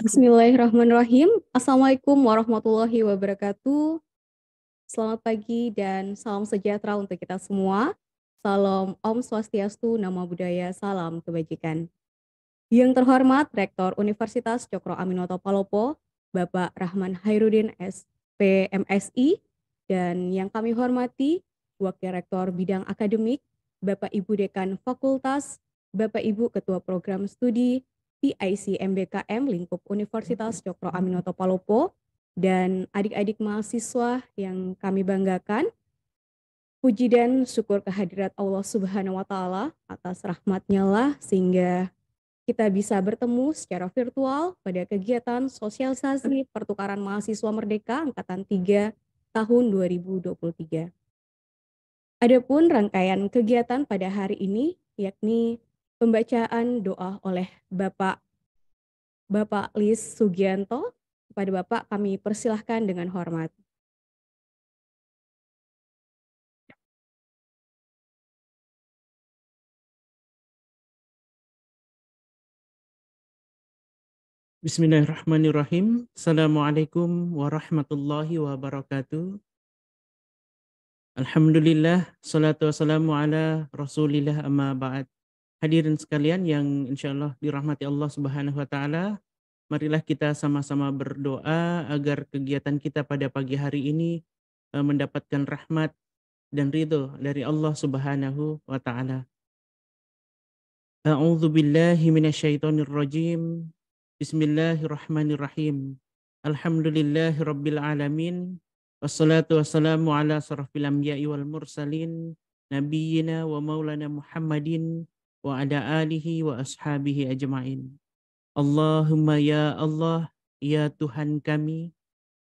Bismillahirrahmanirrahim. Assalamualaikum warahmatullahi wabarakatuh. Selamat pagi dan salam sejahtera untuk kita semua. Salam Om Swastiastu, Namo Buddhaya, salam kebajikan. Yang terhormat Rektor Universitas Cokro Aminoto Palopo, Bapak Rahman Hairudin SPMSI, dan yang kami hormati Wakil Rektor Bidang Akademik, Bapak Ibu Dekan Fakultas, Bapak Ibu Ketua Program Studi PIC MBKM lingkup Universitas Cokro Aminoto Palopo, dan adik-adik mahasiswa yang kami banggakan. Puji dan syukur kehadirat Allah Subhanahu wa Ta'ala atas rahmatnya lah sehingga kita bisa bertemu secara virtual pada kegiatan sosialisasi pertukaran mahasiswa merdeka angkatan 3 tahun 2023. Adapun rangkaian kegiatan pada hari ini yakni pembacaan doa oleh Bapak Lis Sugianto. Kepada Bapak kami persilahkan dengan hormat. Bismillahirrahmanirrahim. Assalamualaikum warahmatullahi wabarakatuh. Alhamdulillah, salatu wassalamu ala rasulillah amma ba'd. Hadirin sekalian yang insyaallah dirahmati Allah Subhanahu wa taala, marilah kita sama-sama berdoa agar kegiatan kita pada pagi hari ini mendapatkan rahmat dan ridho dari Allah Subhanahu wa taala. A'udzu billahi minasyaitonir rajim. Bismillahirrahmanirrahim. Alhamdulillahi rabbil alamin. Wassalatu wassalamu ala asrofil anbiya'i wal mursalin nabiyyina wa maulana Muhammadin wa ala alihi wa ashabihi ajma'in. Allahumma ya Allah, ya Tuhan kami,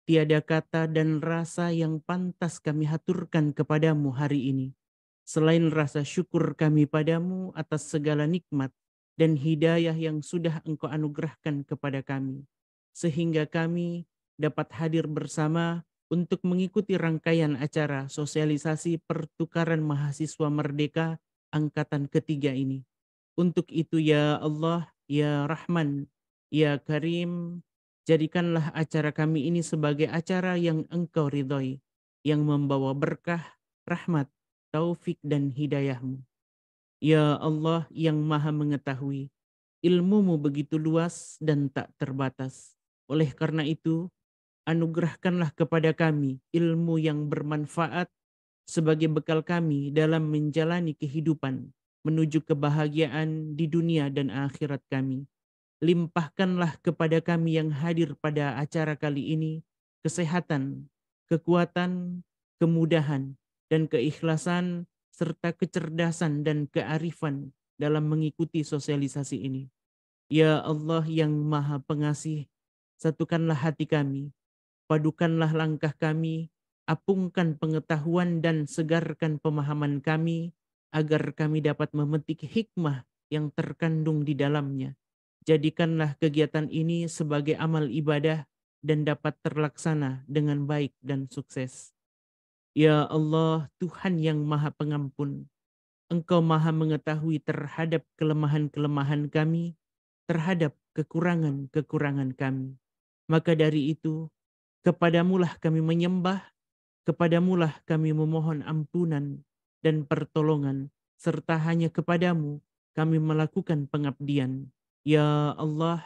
tiada kata dan rasa yang pantas kami haturkan kepadamu hari ini selain rasa syukur kami padamu atas segala nikmat dan hidayah yang sudah Engkau anugerahkan kepada kami, sehingga kami dapat hadir bersama untuk mengikuti rangkaian acara sosialisasi pertukaran mahasiswa merdeka angkatan ketiga ini. Untuk itu ya Allah, ya Rahman, ya Karim, jadikanlah acara kami ini sebagai acara yang Engkau ridhoi, yang membawa berkah, rahmat, taufik dan hidayahmu. Ya Allah yang maha mengetahui, ilmumu begitu luas dan tak terbatas. Oleh karena itu, anugerahkanlah kepada kami ilmu yang bermanfaat sebagai bekal kami dalam menjalani kehidupan menuju kebahagiaan di dunia dan akhirat kami. Limpahkanlah kepada kami yang hadir pada acara kali ini kesehatan, kekuatan, kemudahan, dan keikhlasan, serta kecerdasan dan kearifan dalam mengikuti sosialisasi ini. Ya Allah yang maha pengasih, satukanlah hati kami, padukanlah langkah kami, apungkan pengetahuan dan segarkan pemahaman kami, agar kami dapat memetik hikmah yang terkandung di dalamnya. Jadikanlah kegiatan ini sebagai amal ibadah dan dapat terlaksana dengan baik dan sukses. Ya Allah, Tuhan yang maha pengampun, Engkau maha mengetahui terhadap kelemahan-kelemahan kami, terhadap kekurangan-kekurangan kami. Maka dari itu, kepadamulah kami menyembah, kepadamulah kami memohon ampunan dan pertolongan, serta hanya kepadamu kami melakukan pengabdian. Ya Allah,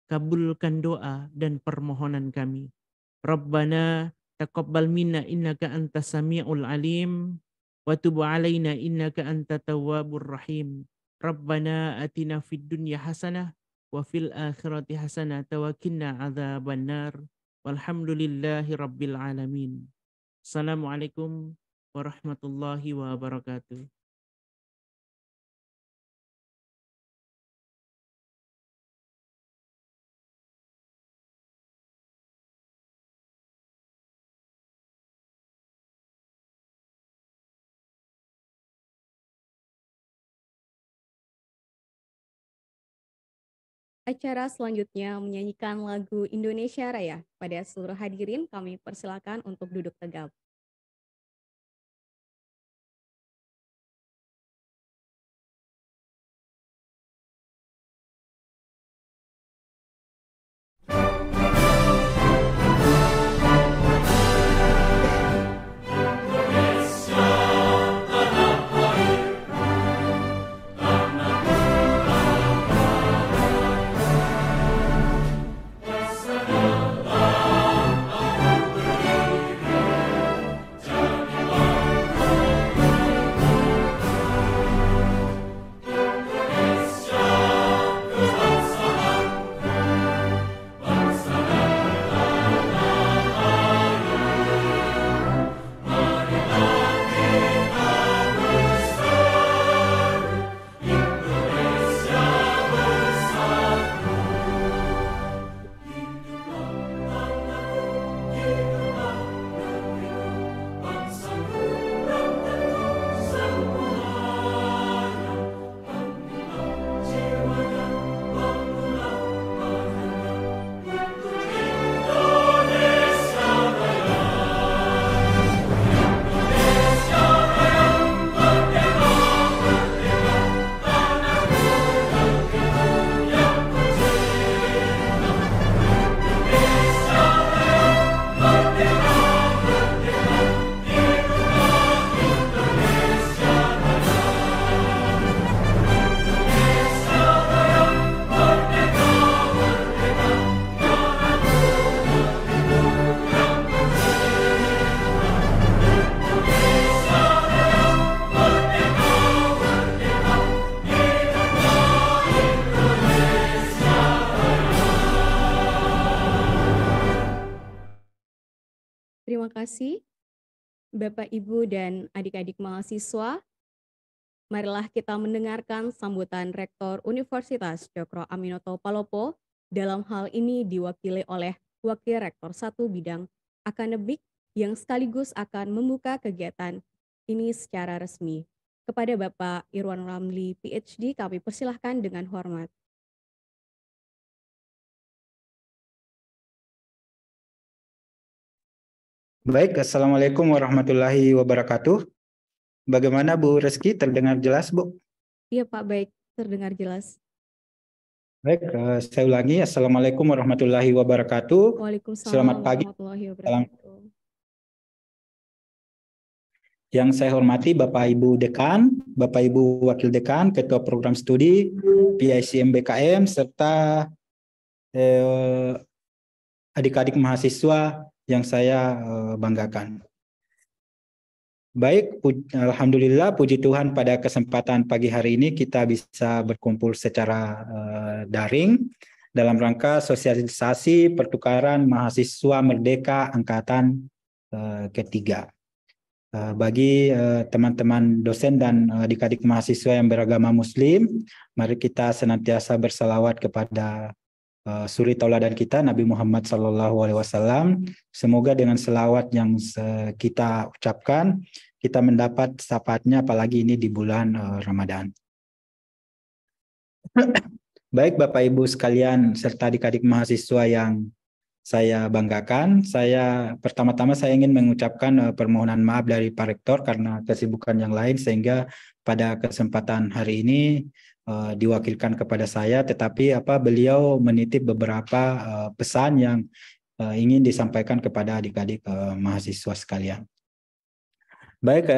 kabulkan doa dan permohonan kami. Rabbana taqabbal minna innaka antas sami'ul alim wa tub alaina innaka antat tawwabur rahim. Rabbana atina fid dunya hasanah wa fil akhirati hasanah wa qina adzabannar. Walhamdulillahi rabbil alamin. Assalamualaikum warahmatullahi wabarakatuh. Acara selanjutnya menyanyikan lagu Indonesia Raya. Pada seluruh hadirin kami persilakan untuk duduk tegap. Terima kasih Bapak, Ibu, dan adik-adik mahasiswa. Marilah kita mendengarkan sambutan Rektor Universitas Cokro Aminoto Palopo, dalam hal ini diwakili oleh Wakil Rektor 1 Bidang Akademik yang sekaligus akan membuka kegiatan ini secara resmi. Kepada Bapak Irwan Ramli, PhD, kami persilahkan dengan hormat. Baik, Assalamualaikum warahmatullahi wabarakatuh. Bagaimana Bu Reski, terdengar jelas Bu? Iya Pak, baik, terdengar jelas. Baik, saya ulangi. Assalamualaikum warahmatullahi wabarakatuh. Waalaikumsalam Selamat pagi. warahmatullahi wabarakatuh. Yang saya hormati Bapak Ibu Dekan, Bapak Ibu Wakil Dekan, Ketua Program Studi, PIC MBKM, serta adik-adik mahasiswa yang saya banggakan. Baik, alhamdulillah, puji Tuhan pada kesempatan pagi hari ini kita bisa berkumpul secara daring dalam rangka sosialisasi pertukaran mahasiswa merdeka angkatan ketiga. Bagi teman-teman dosen dan adik-adik mahasiswa yang beragama Muslim, mari kita senantiasa bersalawat kepada suri tauladan kita Nabi Muhammad SAW. Semoga dengan selawat yang kita ucapkan kita mendapat syafaatnya, apalagi ini di bulan Ramadan. Baik Bapak Ibu sekalian serta adik-adik mahasiswa yang saya banggakan, pertama-tama saya ingin mengucapkan permohonan maaf dari Pak Rektor karena kesibukan yang lain sehingga pada kesempatan hari ini diwakilkan kepada saya, tetapi beliau menitip beberapa pesan yang ingin disampaikan kepada adik-adik mahasiswa sekalian. Baik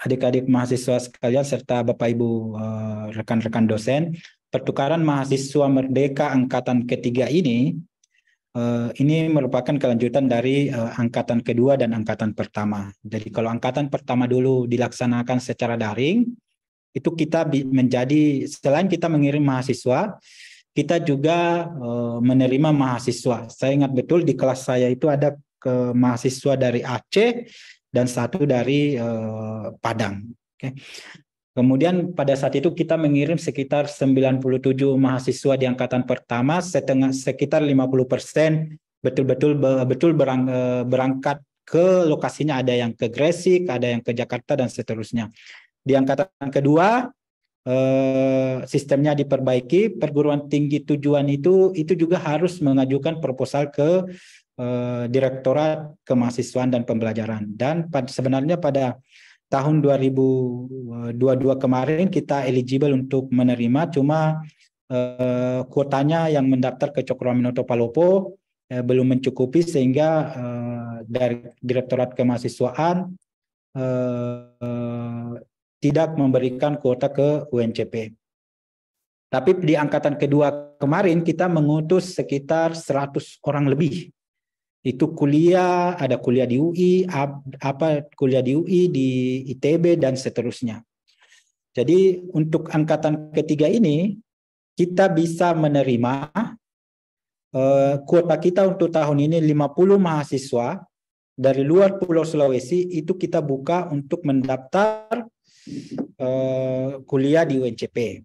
adik-adik mahasiswa sekalian serta Bapak Ibu rekan-rekan dosen, pertukaran mahasiswa merdeka angkatan ketiga ini merupakan kelanjutan dari angkatan kedua dan angkatan pertama. Jadi kalau angkatan pertama dulu dilaksanakan secara daring, itu kita menjadi, selain kita mengirim mahasiswa, kita juga menerima mahasiswa. Saya ingat betul di kelas saya itu ada mahasiswa dari Aceh dan satu dari Padang. Okay. Kemudian pada saat itu kita mengirim sekitar 97 mahasiswa di angkatan pertama, sekitar 50% betul berangkat ke lokasinya, ada yang ke Gresik, ada yang ke Jakarta dan seterusnya. Di angkatan kedua sistemnya diperbaiki, perguruan tinggi tujuan itu juga harus mengajukan proposal ke Direktorat Kemahasiswaan dan Pembelajaran. Dan sebenarnya pada tahun 2022 kemarin kita eligible untuk menerima, cuma kuotanya yang mendaftar ke Cokro Aminoto Palopo belum mencukupi sehingga dari Direktorat Kemahasiswaan tidak memberikan kuota ke UNCP. Tapi di angkatan kedua kemarin kita mengutus sekitar 100 orang lebih. Itu kuliah, ada kuliah di UI, kuliah di UI, di ITB dan seterusnya. Jadi untuk angkatan ketiga ini kita bisa menerima kuota kita untuk tahun ini 50 mahasiswa dari luar Pulau Sulawesi, itu kita buka untuk mendaftar kuliah di UNCP.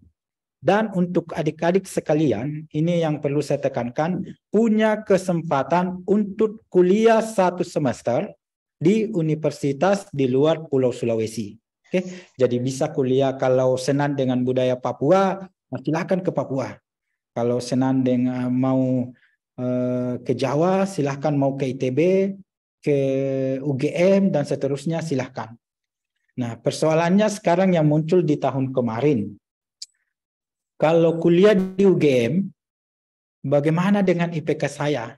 Dan untuk adik-adik sekalian, ini yang perlu saya tekankan, punya kesempatan untuk kuliah 1 semester di universitas di luar Pulau Sulawesi. Oke, jadi bisa kuliah, kalau senang dengan budaya Papua, silakan ke Papua. Kalau senang dengan mau ke Jawa, silahkan, mau ke ITB, ke UGM dan seterusnya, silahkan. Nah, persoalannya sekarang yang muncul di tahun kemarin, kalau kuliah di UGM, bagaimana dengan IPK saya?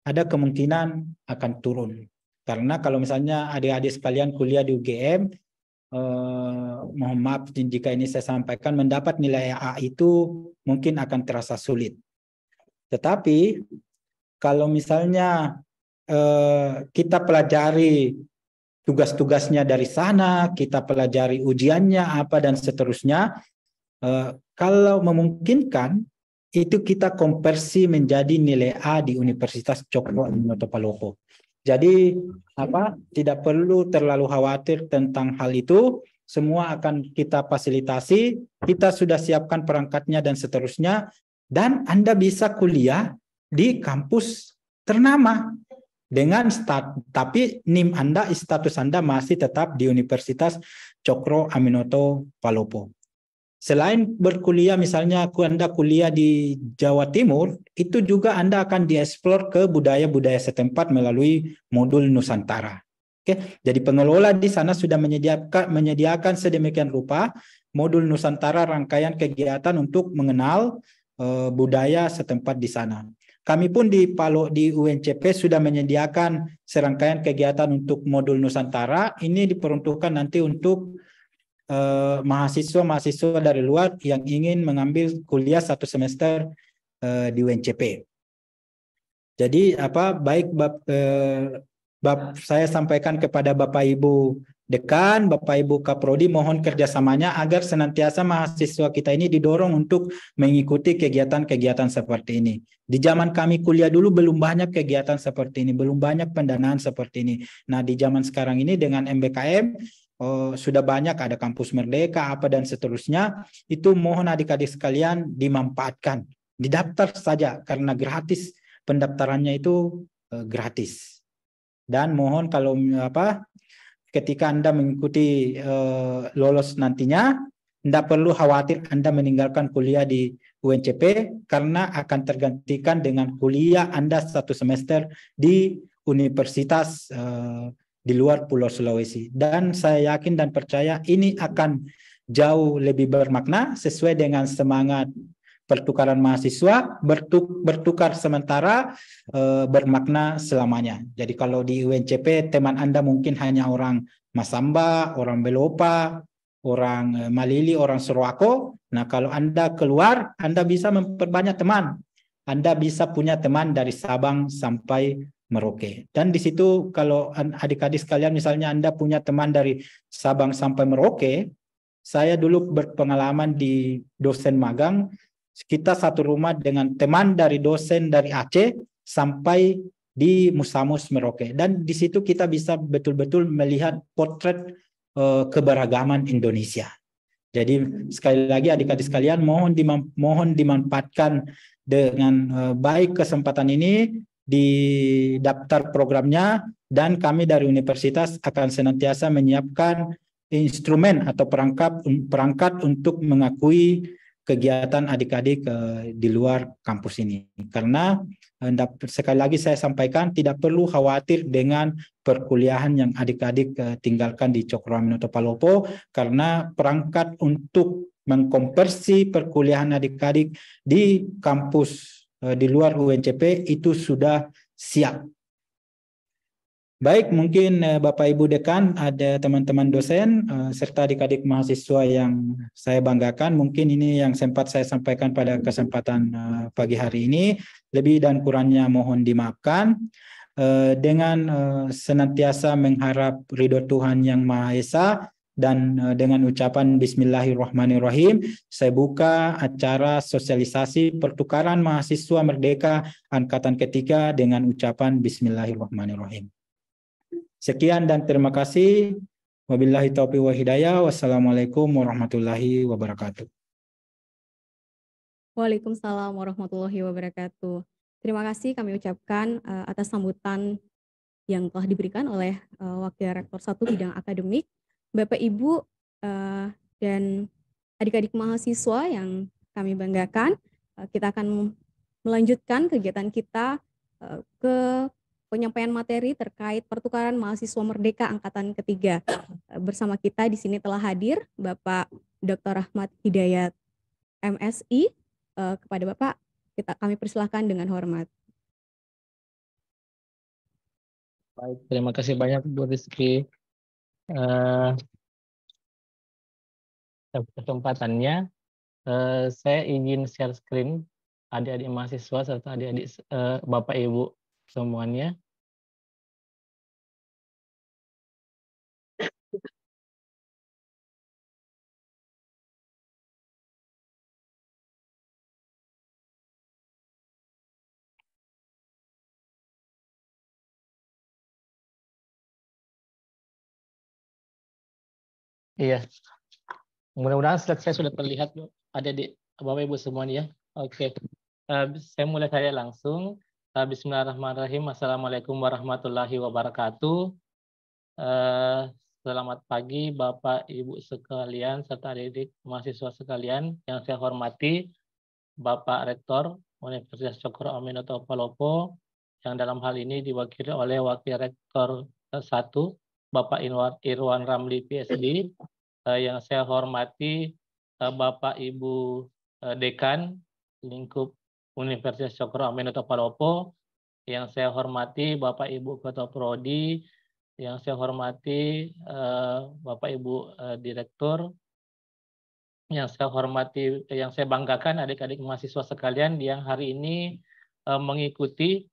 Ada kemungkinan akan turun. Karena kalau misalnya adik-adik sekalian kuliah di UGM, mohon maaf jika ini saya sampaikan, mendapat nilai A itu mungkin akan terasa sulit. Tetapi kalau misalnya kita pelajari tugas-tugasnya dari sana, kita pelajari ujiannya apa dan seterusnya, kalau memungkinkan itu kita konversi menjadi nilai A di Universitas Cokro Aminoto Palopo. Jadi tidak perlu terlalu khawatir tentang hal itu. Semua akan kita fasilitasi, kita sudah siapkan perangkatnya dan seterusnya, dan Anda bisa kuliah di kampus ternama dengan tapi NIM Anda, status Anda masih tetap di Universitas Cokro Aminoto Palopo. Selain berkuliah, misalnya Anda kuliah di Jawa Timur, itu juga Anda akan dieksplor ke budaya-budaya setempat melalui modul Nusantara. Oke, jadi pengelola di sana sudah menyediakan sedemikian rupa modul Nusantara, rangkaian kegiatan untuk mengenal budaya setempat di sana. Kami pun di UNCP sudah menyediakan serangkaian kegiatan untuk modul Nusantara. Ini diperuntukkan nanti untuk mahasiswa-mahasiswa dari luar yang ingin mengambil kuliah 1 semester di UNCP. Jadi saya sampaikan kepada Bapak Ibu Dekan, Bapak Ibu Kaprodi, mohon kerjasamanya agar senantiasa mahasiswa kita ini didorong untuk mengikuti kegiatan-kegiatan seperti ini. Di zaman kami kuliah dulu belum banyak kegiatan seperti ini, belum banyak pendanaan seperti ini. Nah, di zaman sekarang ini dengan MBKM, sudah banyak, ada kampus Merdeka, apa dan seterusnya. Itu mohon adik-adik sekalian dimanfaatkan. Didaftar saja karena gratis, pendaftarannya itu gratis. Dan mohon kalau ketika Anda mengikuti lolos nantinya, tidak perlu khawatir Anda meninggalkan kuliah di UNCP karena akan tergantikan dengan kuliah Anda 1 semester di universitas di luar Pulau Sulawesi. Dan saya yakin dan percaya ini akan jauh lebih bermakna sesuai dengan semangat pertukaran mahasiswa, bertukar sementara, bermakna selamanya. Jadi kalau di UNCP teman Anda mungkin hanya orang Masamba, orang Belopa, orang Malili, orang Sorowako. Nah, kalau Anda keluar, Anda bisa memperbanyak teman. Anda bisa punya teman dari Sabang sampai Merauke. Dan di situ kalau adik-adik sekalian misalnya Anda punya teman dari Sabang sampai Merauke, saya dulu berpengalaman di dosen magang, kita satu rumah dengan teman dari dosen dari Aceh sampai di Musamus Merauke. Dan di situ kita bisa betul-betul melihat potret keberagaman Indonesia. Jadi sekali lagi adik-adik sekalian mohon dimanfaatkan dengan baik kesempatan ini di daftar programnya, dan kami dari universitas akan senantiasa menyiapkan instrumen atau perangkat untuk mengakui kegiatan adik-adik di luar kampus ini. Karena sekali lagi saya sampaikan tidak perlu khawatir dengan perkuliahan yang adik-adik tinggalkan di Cokro Aminoto Palopo, karena perangkat untuk mengkonversi perkuliahan adik-adik di kampus di luar UNCP itu sudah siap. Baik, mungkin Bapak Ibu Dekan, ada teman-teman dosen, serta adik-adik mahasiswa yang saya banggakan. Mungkin ini yang sempat saya sampaikan pada kesempatan pagi hari ini. Lebih dan kurangnya mohon dimaafkan. Dengan senantiasa mengharap ridho Tuhan Yang Maha Esa, dan dengan ucapan Bismillahirrahmanirrahim, saya buka acara sosialisasi pertukaran mahasiswa Merdeka Angkatan Ketiga dengan ucapan Bismillahirrahmanirrahim. Sekian dan terima kasih. Wabillahi taufiq wa hidayah. Wassalamualaikum warahmatullahi wabarakatuh. Waalaikumsalam warahmatullahi wabarakatuh. Terima kasih kami ucapkan atas sambutan yang telah diberikan oleh Wakil Rektor 1 Bidang Akademik, Bapak Ibu dan adik-adik mahasiswa yang kami banggakan. Kita akan melanjutkan kegiatan kita ke penyampaian materi terkait pertukaran mahasiswa Merdeka Angkatan Ketiga. Bersama kita di sini telah hadir Bapak Dr. Rahmat Hidayat MSI. Kepada Bapak kami persilahkan dengan hormat. Baik, terima kasih banyak Bu Rizky kesempatannya. Saya izin share screen adik-adik mahasiswa serta adik-adik Bapak Ibu semuanya. Iya. Mudah-mudahan slide saya sudah terlihat, ada di Bapak Ibu semuanya. Oke. Saya mulai saya langsung. Bismillahirrahmanirrahim. Assalamualaikum warahmatullahi wabarakatuh. Selamat pagi Bapak Ibu sekalian serta adik-adik mahasiswa sekalian yang saya hormati, Bapak Rektor Universitas Cokro Aminoto Palopo, yang dalam hal ini diwakili oleh Wakil Rektor 1, Bapak Irwan Ramli PhD, yang saya hormati Bapak Ibu Dekan lingkup Universitas Cokro Aminoto Palopo, yang saya hormati Bapak Ibu Ketua Prodi, yang saya hormati Bapak Ibu Direktur, yang saya hormati, yang saya banggakan adik-adik mahasiswa sekalian yang hari ini mengikuti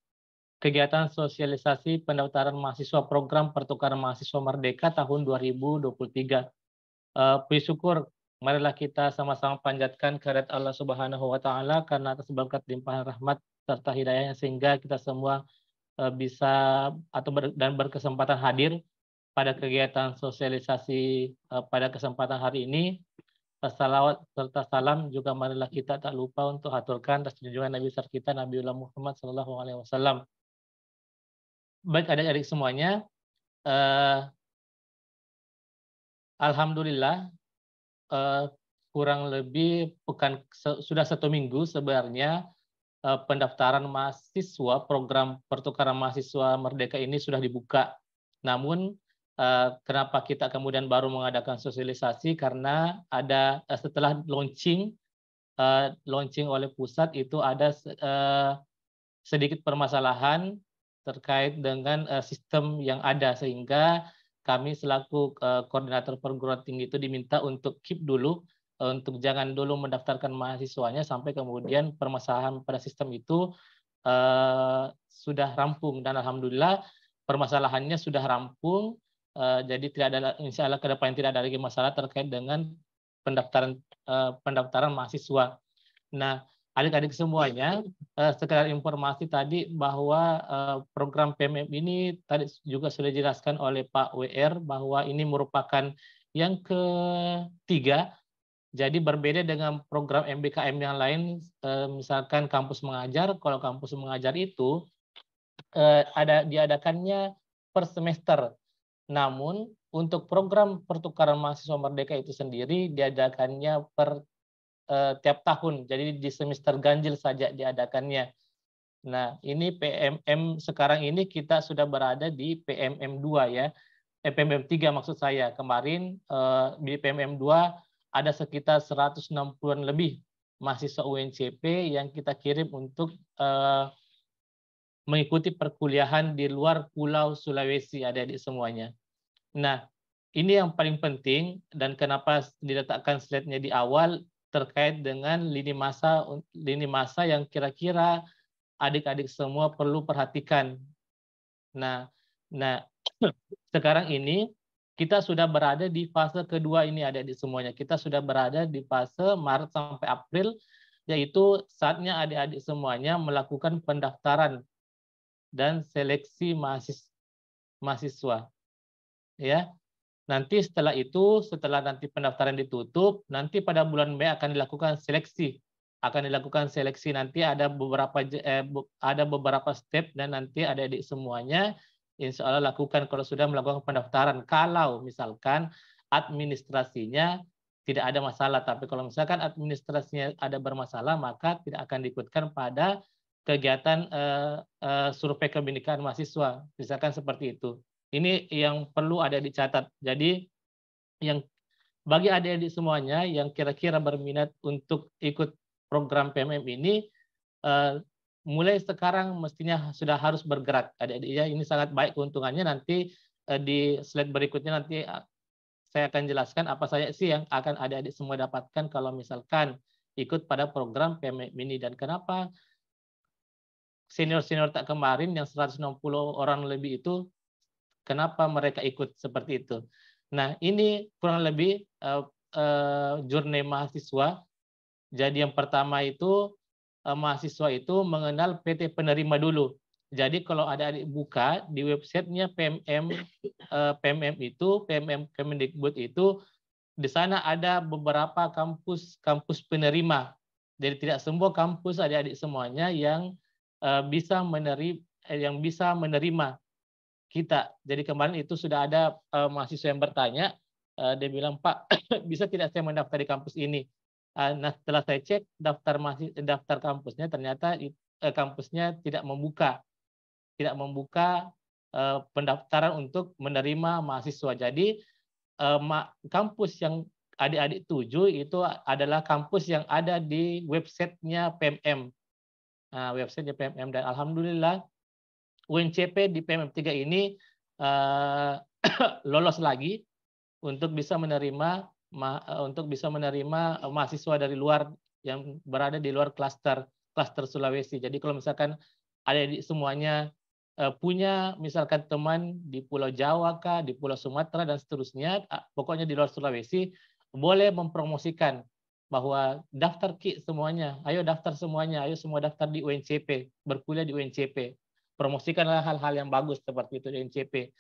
kegiatan sosialisasi pendaftaran mahasiswa program pertukaran mahasiswa Merdeka tahun 2023. Puji syukur, marilah kita sama-sama panjatkan kehadirat Allah Subhanahu wa Ta'ala karena atas berkat limpahan rahmat serta hidayahnya sehingga kita semua bisa dan berkesempatan hadir pada kegiatan sosialisasi pada kesempatan hari ini. Salawat serta salam juga marilah kita tak lupa untuk aturkan atas junjungan Nabi besar kita Nabiullah Muhammad SAW. Baik adik-adik semuanya, alhamdulillah kurang lebih sudah 1 minggu sebenarnya pendaftaran mahasiswa program pertukaran mahasiswa Merdeka ini sudah dibuka. Namun kenapa kita kemudian baru mengadakan sosialisasi, karena ada setelah launching oleh pusat itu ada sedikit permasalahan terkait dengan sistem yang ada, sehingga kami selaku koordinator perguruan tinggi itu diminta untuk keep dulu, untuk jangan dulu mendaftarkan mahasiswanya sampai kemudian permasalahan pada sistem itu sudah rampung, dan alhamdulillah permasalahannya sudah rampung. Jadi tidak ada, insya Allah ke depan tidak ada lagi masalah terkait dengan pendaftaran mahasiswa. Nah, adik-adik semuanya, sekedar informasi tadi bahwa program PMM ini tadi juga sudah dijelaskan oleh Pak WR bahwa ini merupakan yang ketiga. Jadi berbeda dengan program MBKM yang lain, misalkan kampus mengajar. Kalau kampus mengajar itu diadakannya per semester. Namun untuk program pertukaran mahasiswa Merdeka itu sendiri diadakannya per tiap tahun, jadi di semester ganjil saja diadakannya. Nah, ini PMM sekarang ini kita sudah berada di PMM 2 ya, PMM 3 maksud saya. Kemarin di PMM 2 ada sekitar 160-an lebih mahasiswa UNCP yang kita kirim untuk mengikuti perkuliahan di luar Pulau Sulawesi, adik-adik semuanya. Nah, ini yang paling penting dan kenapa diletakkan slide-nya di awal, terkait dengan lini masa yang kira-kira adik-adik semua perlu perhatikan. Nah, sekarang ini kita sudah berada di fase kedua ini, adik-adik semuanya. Kita sudah berada di fase Maret sampai April, yaitu saatnya adik-adik semuanya melakukan pendaftaran dan seleksi mahasiswa. Ya. Nanti setelah itu, setelah nanti pendaftaran ditutup, nanti pada bulan Mei akan dilakukan seleksi. Nanti ada beberapa step, dan nanti adik-adik semuanya insya Allah lakukan kalau sudah melakukan pendaftaran. Kalau misalkan administrasinya tidak ada masalah, tapi kalau misalkan administrasinya ada bermasalah, maka tidak akan diikutkan pada kegiatan survei kebinekaan mahasiswa. Misalkan seperti itu. Ini yang perlu ada dicatat. Jadi yang bagi adik-adik semuanya yang kira-kira berminat untuk ikut program PMM ini, mulai sekarang mestinya sudah harus bergerak, adik-adik ya. Ini sangat baik keuntungannya. Nanti di slide berikutnya nanti saya akan jelaskan apa saja sih yang akan adik-adik semua dapatkan kalau misalkan ikut pada program PMM ini, dan kenapa senior-senior tak kemarin yang 160 orang lebih itu, kenapa mereka ikut seperti itu. Nah, ini kurang lebih journey mahasiswa. Jadi yang pertama itu mahasiswa itu mengenal PT penerima dulu. Jadi kalau ada adik buka di websitenya PMM itu, PMM Kemendikbud itu di sana ada beberapa kampus penerima. Jadi tidak semua kampus adik-adik semuanya yang bisa menerima kita. Jadi kemarin itu sudah ada mahasiswa yang bertanya, dia bilang, Pak, bisa tidak saya mendaftar di kampus ini? Nah, setelah saya cek daftar kampusnya, ternyata kampusnya tidak membuka pendaftaran untuk menerima mahasiswa. Jadi kampus yang adik-adik tuju itu adalah kampus yang ada di websitenya PMM. Nah, websitenya PMM, dan alhamdulillah UNCP di PMM 3 ini lolos lagi untuk bisa menerima mahasiswa dari luar yang berada di luar klaster Sulawesi. Jadi kalau misalkan adik-adik semuanya punya misalkan teman di Pulau Jawa kah, di Pulau Sumatera dan seterusnya, pokoknya di luar Sulawesi, boleh mempromosikan bahwa daftar Ki semuanya, ayo daftar semuanya, ayo semua daftar di UNCP, berkuliah di UNCP. Promosikanlah hal-hal yang bagus seperti itu di UNCP.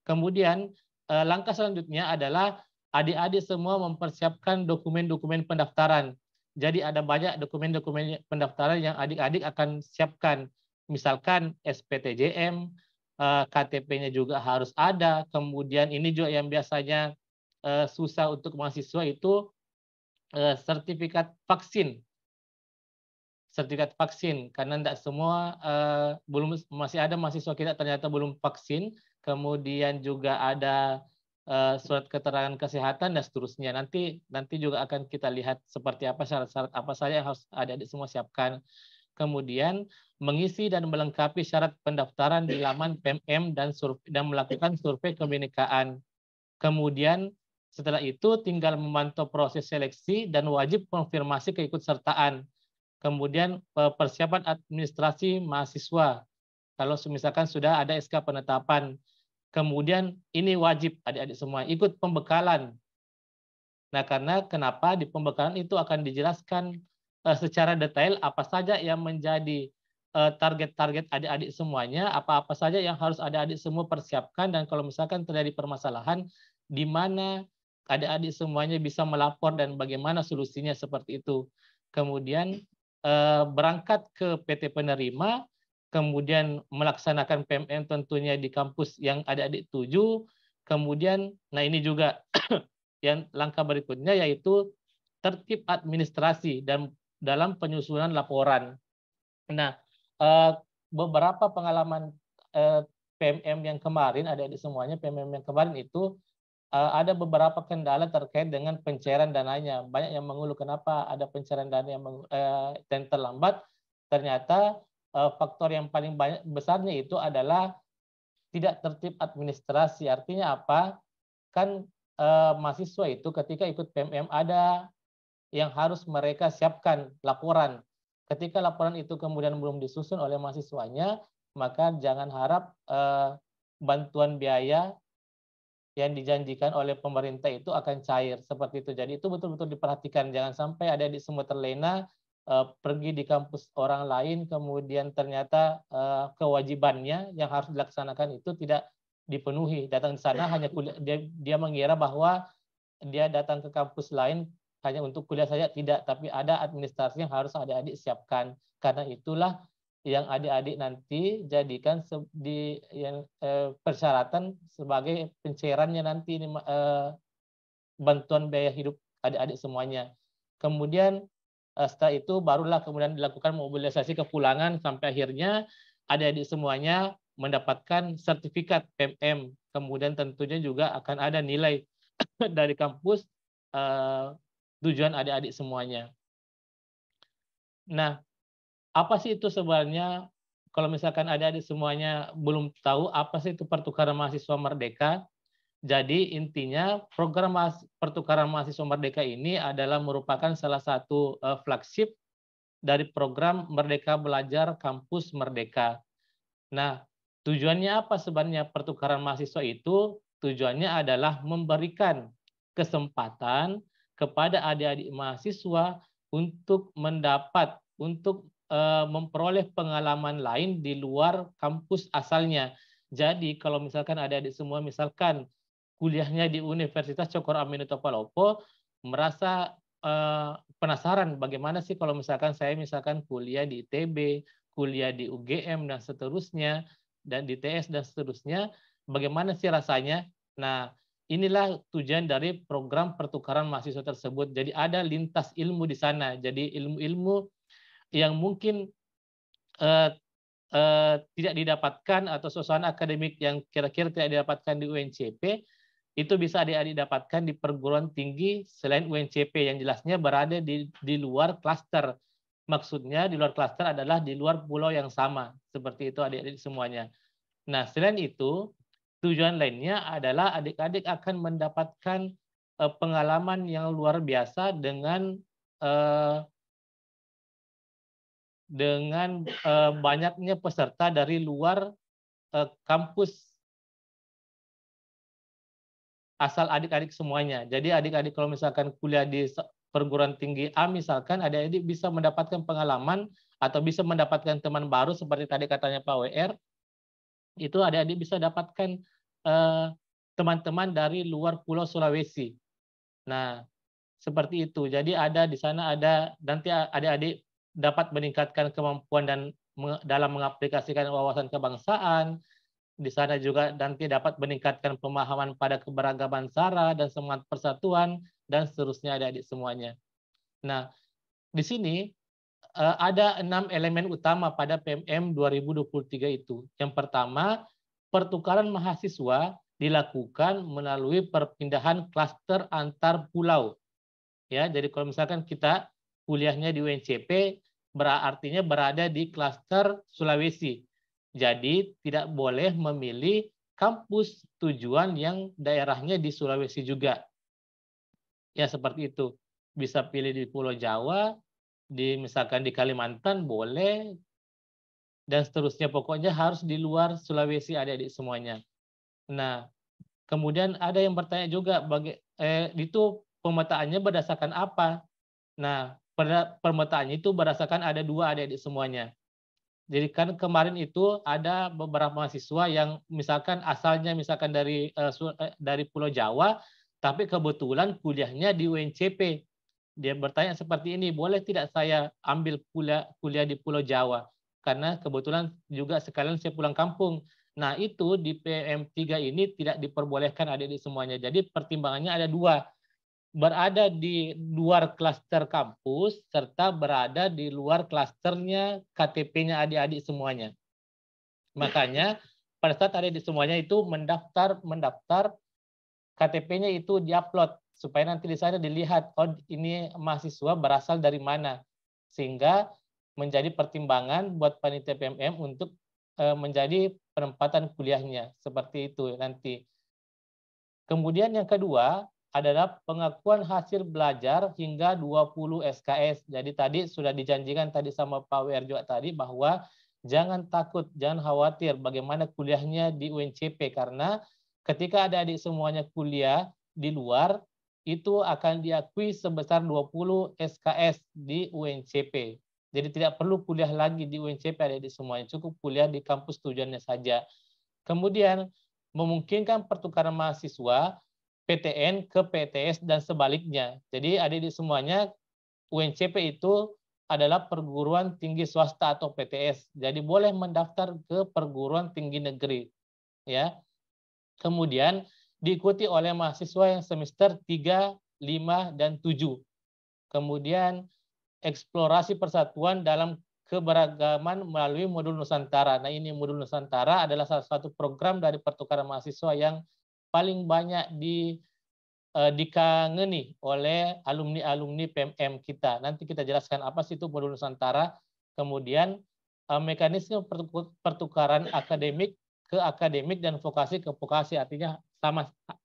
Kemudian langkah selanjutnya adalah adik-adik semua mempersiapkan dokumen-dokumen pendaftaran. Jadi ada banyak dokumen-dokumen pendaftaran yang adik-adik akan siapkan. Misalkan SPTJM, KTP-nya juga harus ada. Kemudian ini juga yang biasanya susah untuk mahasiswa itu sertifikat vaksin. Karena tidak semua masih ada mahasiswa kita ternyata belum vaksin. Kemudian juga ada surat keterangan kesehatan dan seterusnya. Nanti juga akan kita lihat seperti apa syarat-syarat apa saja yang harus adik-adik semua siapkan. Kemudian mengisi dan melengkapi syarat pendaftaran di laman PMM dan melakukan survei kebinekaan. Kemudian setelah itu tinggal memantau proses seleksi dan wajib konfirmasi keikutsertaan. Kemudian persiapan administrasi mahasiswa. Kalau misalkan sudah ada SK penetapan. Kemudian ini wajib adik-adik semua ikut pembekalan. Nah, kenapa di pembekalan itu akan dijelaskan secara detail apa saja yang menjadi target-target adik-adik semuanya, apa-apa saja yang harus adik-adik semua persiapkan, dan kalau misalkan terjadi permasalahan, di mana adik-adik semuanya bisa melapor dan bagaimana solusinya seperti itu. Kemudian berangkat ke PT penerima, kemudian melaksanakan PMM tentunya di kampus yang adik-adik tuju, kemudian, nah ini juga yang langkah berikutnya yaitu tertib administrasi dan dalam penyusunan laporan. Nah, beberapa pengalaman PMM yang kemarin, adik-adik semuanya, PMM yang kemarin itu ada beberapa kendala terkait dengan pencairan dananya. Banyak yang mengeluh kenapa ada pencairan dana yang terlambat. Ternyata faktor yang paling besarnya itu adalah tidak tertib administrasi. Artinya apa? Kan mahasiswa itu ketika ikut PMM ada yang harus mereka siapkan laporan. Ketika laporan itu kemudian belum disusun oleh mahasiswanya, maka jangan harap bantuan biaya yang dijanjikan oleh pemerintah itu akan cair seperti itu. Jadi itu betul-betul diperhatikan. Jangan sampai adik-adik semua terlena pergi di kampus orang lain, kemudian ternyata kewajibannya yang harus dilaksanakan itu tidak dipenuhi. Datang di sana hanya kuliah, dia mengira bahwa dia datang ke kampus lain hanya untuk kuliah saja, tidak, tapi ada administrasi yang harus adik-adik siapkan. Karena itulah yang adik-adik nanti jadikan persyaratan sebagai pencairannya nanti ini, bantuan biaya hidup adik-adik semuanya. Kemudian setelah itu barulah kemudian dilakukan mobilisasi kepulangan sampai akhirnya adik-adik semuanya mendapatkan sertifikat PMM. Kemudian tentunya juga akan ada nilai dari kampus tujuan adik-adik semuanya. Nah, apa sih itu sebenarnya? Kalau misalkan adik-adik semuanya belum tahu apa sih itu pertukaran mahasiswa merdeka. Jadi intinya program pertukaran mahasiswa merdeka ini adalah merupakan salah satu flagship dari program Merdeka Belajar Kampus Merdeka. Nah, tujuannya apa sebenarnya pertukaran mahasiswa itu? Tujuannya adalah memberikan kesempatan kepada adik-adik mahasiswa untuk memperoleh pengalaman lain di luar kampus asalnya. Jadi kalau misalkan adik-adik semua misalkan kuliahnya di Universitas Cokro Aminoto merasa penasaran bagaimana sih kalau misalkan saya kuliah di ITB, kuliah di UGM dan seterusnya, dan di TS dan seterusnya, bagaimana sih rasanya? Nah, inilah tujuan dari program pertukaran mahasiswa tersebut. Jadi ada lintas ilmu di sana. Jadi ilmu-ilmu yang mungkin tidak didapatkan atau suasana akademik yang kira-kira tidak didapatkan di UNCP, itu bisa adik-adik dapatkan di perguruan tinggi selain UNCP yang jelasnya berada di luar klaster. Maksudnya di luar klaster adalah di luar pulau yang sama. Seperti itu adik-adik semuanya. Nah, selain itu, tujuan lainnya adalah adik-adik akan mendapatkan pengalaman yang luar biasa dengan banyaknya peserta dari luar kampus asal adik-adik semuanya. Jadi adik-adik kalau misalkan kuliah di perguruan tinggi A misalkan, adik-adik bisa mendapatkan pengalaman atau bisa mendapatkan teman baru seperti tadi katanya Pak WR, itu adik-adik bisa dapatkan teman-teman dari luar Pulau Sulawesi. Nah, seperti itu. Jadi ada di sana ada nanti adik-adik dapat meningkatkan kemampuan dan dalam mengaplikasikan wawasan kebangsaan. Di sana juga nanti dapat meningkatkan pemahaman pada keberagaman SARA dan semangat persatuan dan seterusnya adik-adik semuanya. Nah, di sini ada 6 elemen utama pada PMM 2023 itu. Yang pertama, pertukaran mahasiswa dilakukan melalui perpindahan klaster antar pulau. Ya, jadi kalau misalkan kita kuliahnya di UNCP, artinya berada di klaster Sulawesi. Jadi tidak boleh memilih kampus tujuan yang daerahnya di Sulawesi juga. Ya seperti itu. Bisa pilih di Pulau Jawa, misalkan di Kalimantan boleh, dan seterusnya. Pokoknya harus di luar Sulawesi adik-adik semuanya. Nah, kemudian ada yang bertanya juga, itu pemetaannya berdasarkan apa? Nah, pemetaannya itu berdasarkan ada 2 adik-adik semuanya. Jadi kan kemarin itu ada beberapa mahasiswa yang misalkan asalnya dari Pulau Jawa, tapi kebetulan kuliahnya di UNCP. Dia bertanya seperti ini, boleh tidak saya ambil kuliah di Pulau Jawa? Karena kebetulan juga sekalian saya pulang kampung. Nah itu di PM3 ini tidak diperbolehkan adik-adik semuanya. Jadi pertimbangannya ada 2. Berada di luar klaster kampus serta berada di luar klasternya KTP-nya adik-adik semuanya. Makanya pada saat adik-adik semuanya itu mendaftar KTP-nya itu diupload supaya nanti di sana dilihat, oh ini mahasiswa berasal dari mana, sehingga menjadi pertimbangan buat panitia PMM untuk menjadi penempatan kuliahnya seperti itu nanti. Kemudian yang kedua adalah pengakuan hasil belajar hingga 20 SKS. Jadi tadi sudah dijanjikan tadi sama Pak WR juga tadi bahwa jangan takut, jangan khawatir bagaimana kuliahnya di UNCP, karena ketika adik-adik semuanya kuliah di luar, itu akan diakui sebesar 20 SKS di UNCP. Jadi tidak perlu kuliah lagi di UNCP adik-adik semuanya, cukup kuliah di kampus tujuannya saja. Kemudian memungkinkan pertukaran mahasiswa PTN ke PTS dan sebaliknya. Jadi adik-adik semuanya UNCP itu adalah perguruan tinggi swasta atau PTS. Jadi boleh mendaftar ke perguruan tinggi negeri. Ya. Kemudian diikuti oleh mahasiswa yang semester 3, 5, dan 7. Kemudian eksplorasi persatuan dalam keberagaman melalui modul Nusantara. Nah ini modul Nusantara adalah salah satu program dari pertukaran mahasiswa yang paling banyak dikangeni oleh alumni-alumni PMM kita. Nanti kita jelaskan apa sih itu modul Nusantara. Kemudian mekanisme pertukaran akademik ke akademik dan vokasi ke vokasi, artinya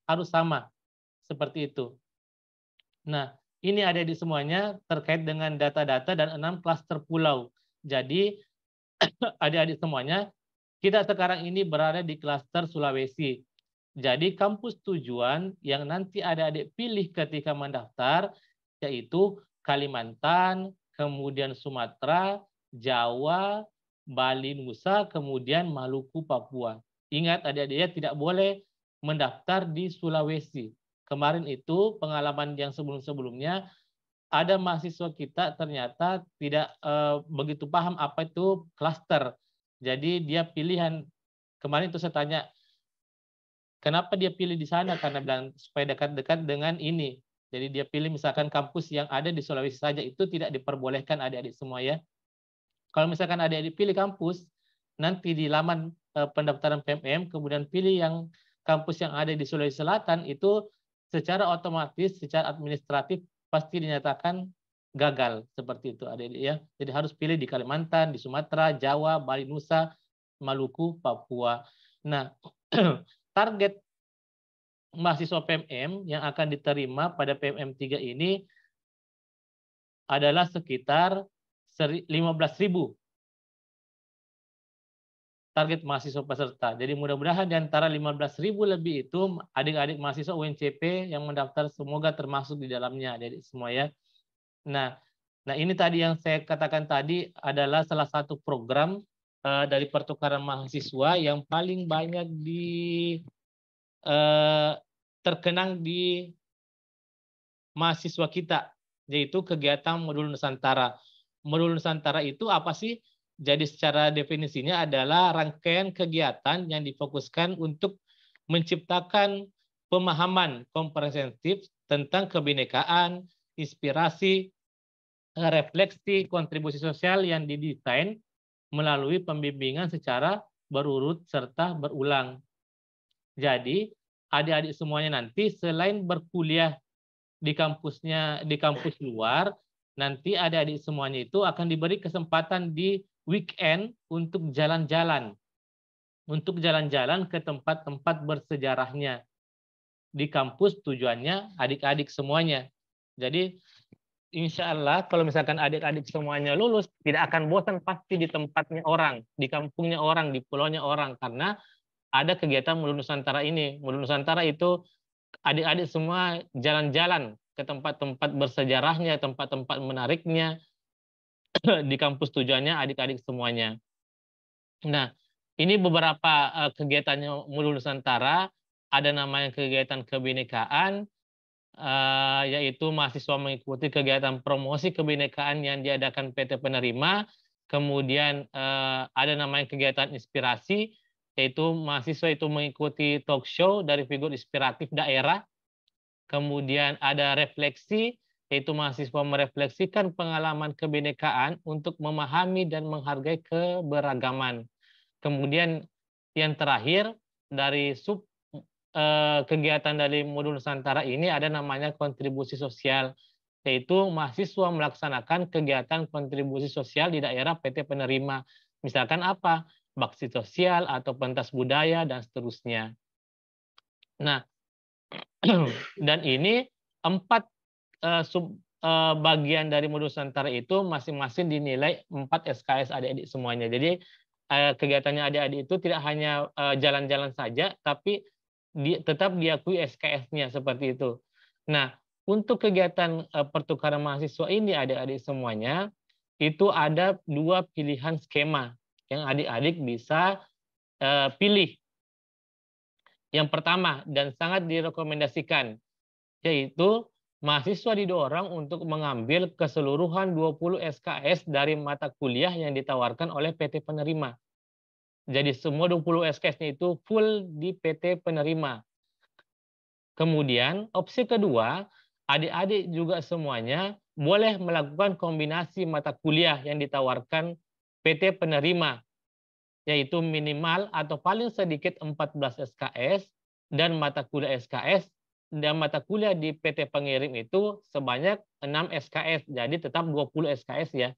harus sama seperti itu. Nah, ini ada di semuanya terkait dengan data-data dan 6 klaster pulau. Jadi adik-adik semuanya, kita sekarang ini berada di klaster Sulawesi. Jadi kampus tujuan yang nanti adik-adik pilih ketika mendaftar yaitu Kalimantan, kemudian Sumatera, Jawa, Bali, Nusa, kemudian Maluku, Papua. Ingat adik-adiknya tidak boleh mendaftar di Sulawesi. Kemarin itu pengalaman yang sebelum-sebelumnya ada mahasiswa kita ternyata tidak begitu paham apa itu klaster. Jadi dia pilihan, kemarin itu saya tanya, kenapa dia pilih di sana? Karena bilang supaya dekat-dekat dengan ini. Jadi dia pilih misalkan kampus yang ada di Sulawesi saja, itu tidak diperbolehkan adik-adik semua ya. Kalau misalkan adik-adik pilih kampus, nanti di laman pendaftaran PMM, kemudian pilih yang kampus yang ada di Sulawesi Selatan, itu secara otomatis, secara administratif pasti dinyatakan gagal seperti itu adik-adik ya. Jadi harus pilih di Kalimantan, di Sumatera, Jawa, Bali, Nusa, Maluku, Papua. Nah, target mahasiswa PMM yang akan diterima pada PMM 3 ini adalah sekitar 15.000 target mahasiswa peserta. Jadi mudah-mudahan di antara 15.000 lebih itu adik-adik mahasiswa UNCP yang mendaftar semoga termasuk di dalamnya adik-adik semua ya. Nah, ini tadi yang saya katakan tadi adalah salah satu program dari pertukaran mahasiswa yang paling banyak terkenang di mahasiswa kita, yaitu kegiatan Modul Nusantara. Modul Nusantara itu apa sih? Jadi secara definisinya adalah rangkaian kegiatan yang difokuskan untuk menciptakan pemahaman komprehensif tentang kebinekaan, inspirasi, refleksi, kontribusi sosial yang didesain melalui pembimbingan secara berurut serta berulang. Jadi adik-adik semuanya nanti selain berkuliah di kampusnya, di kampus luar, nanti adik-adik semuanya itu akan diberi kesempatan di weekend untuk jalan-jalan. Untuk jalan-jalan ke tempat-tempat bersejarahnya. Di kampus tujuannya adik-adik semuanya. Jadi insya Allah kalau misalkan adik-adik semuanya lulus, tidak akan bosan pasti di tempatnya orang, di kampungnya orang, di pulaunya orang. Karena ada kegiatan Modul Nusantara ini. Modul Nusantara itu adik-adik semua jalan-jalan ke tempat-tempat bersejarahnya, tempat-tempat menariknya, di kampus tujuannya adik-adik semuanya. Nah, ini beberapa kegiatannya Modul Nusantara. Ada namanya kegiatan kebinekaan, yaitu mahasiswa mengikuti kegiatan promosi kebinekaan yang diadakan PT Penerima. Kemudian ada namanya kegiatan inspirasi, yaitu mahasiswa itu mengikuti talk show dari figur inspiratif daerah. Kemudian ada refleksi, yaitu mahasiswa merefleksikan pengalaman kebinekaan untuk memahami dan menghargai keberagaman. Kemudian yang terakhir dari kegiatan dari Modul Nusantara ini ada namanya kontribusi sosial, yaitu mahasiswa melaksanakan kegiatan kontribusi sosial di daerah PT Penerima. Misalkan apa? Bakti sosial atau pentas budaya dan seterusnya. Nah, dan ini 4 bagian dari Modul Nusantara itu masing-masing dinilai 4 SKS adik-adik semuanya. Jadi kegiatannya adik-adik itu tidak hanya jalan-jalan saja, tapi tetap diakui SKS-nya seperti itu. Nah, untuk kegiatan pertukaran mahasiswa ini adik-adik semuanya, itu ada 2 pilihan skema yang adik-adik bisa pilih. Yang pertama dan sangat direkomendasikan, yaitu mahasiswa didorong untuk mengambil keseluruhan 20 SKS dari mata kuliah yang ditawarkan oleh PT Penerima. Jadi semua 20 SKS-nya itu full di PT Penerima. Kemudian opsi kedua, adik-adik juga semuanya boleh melakukan kombinasi mata kuliah yang ditawarkan PT Penerima, yaitu minimal atau paling sedikit 14 SKS dan mata kuliah SKS, dan mata kuliah di PT pengirim itu sebanyak 6 SKS. Jadi tetap 20 SKS ya.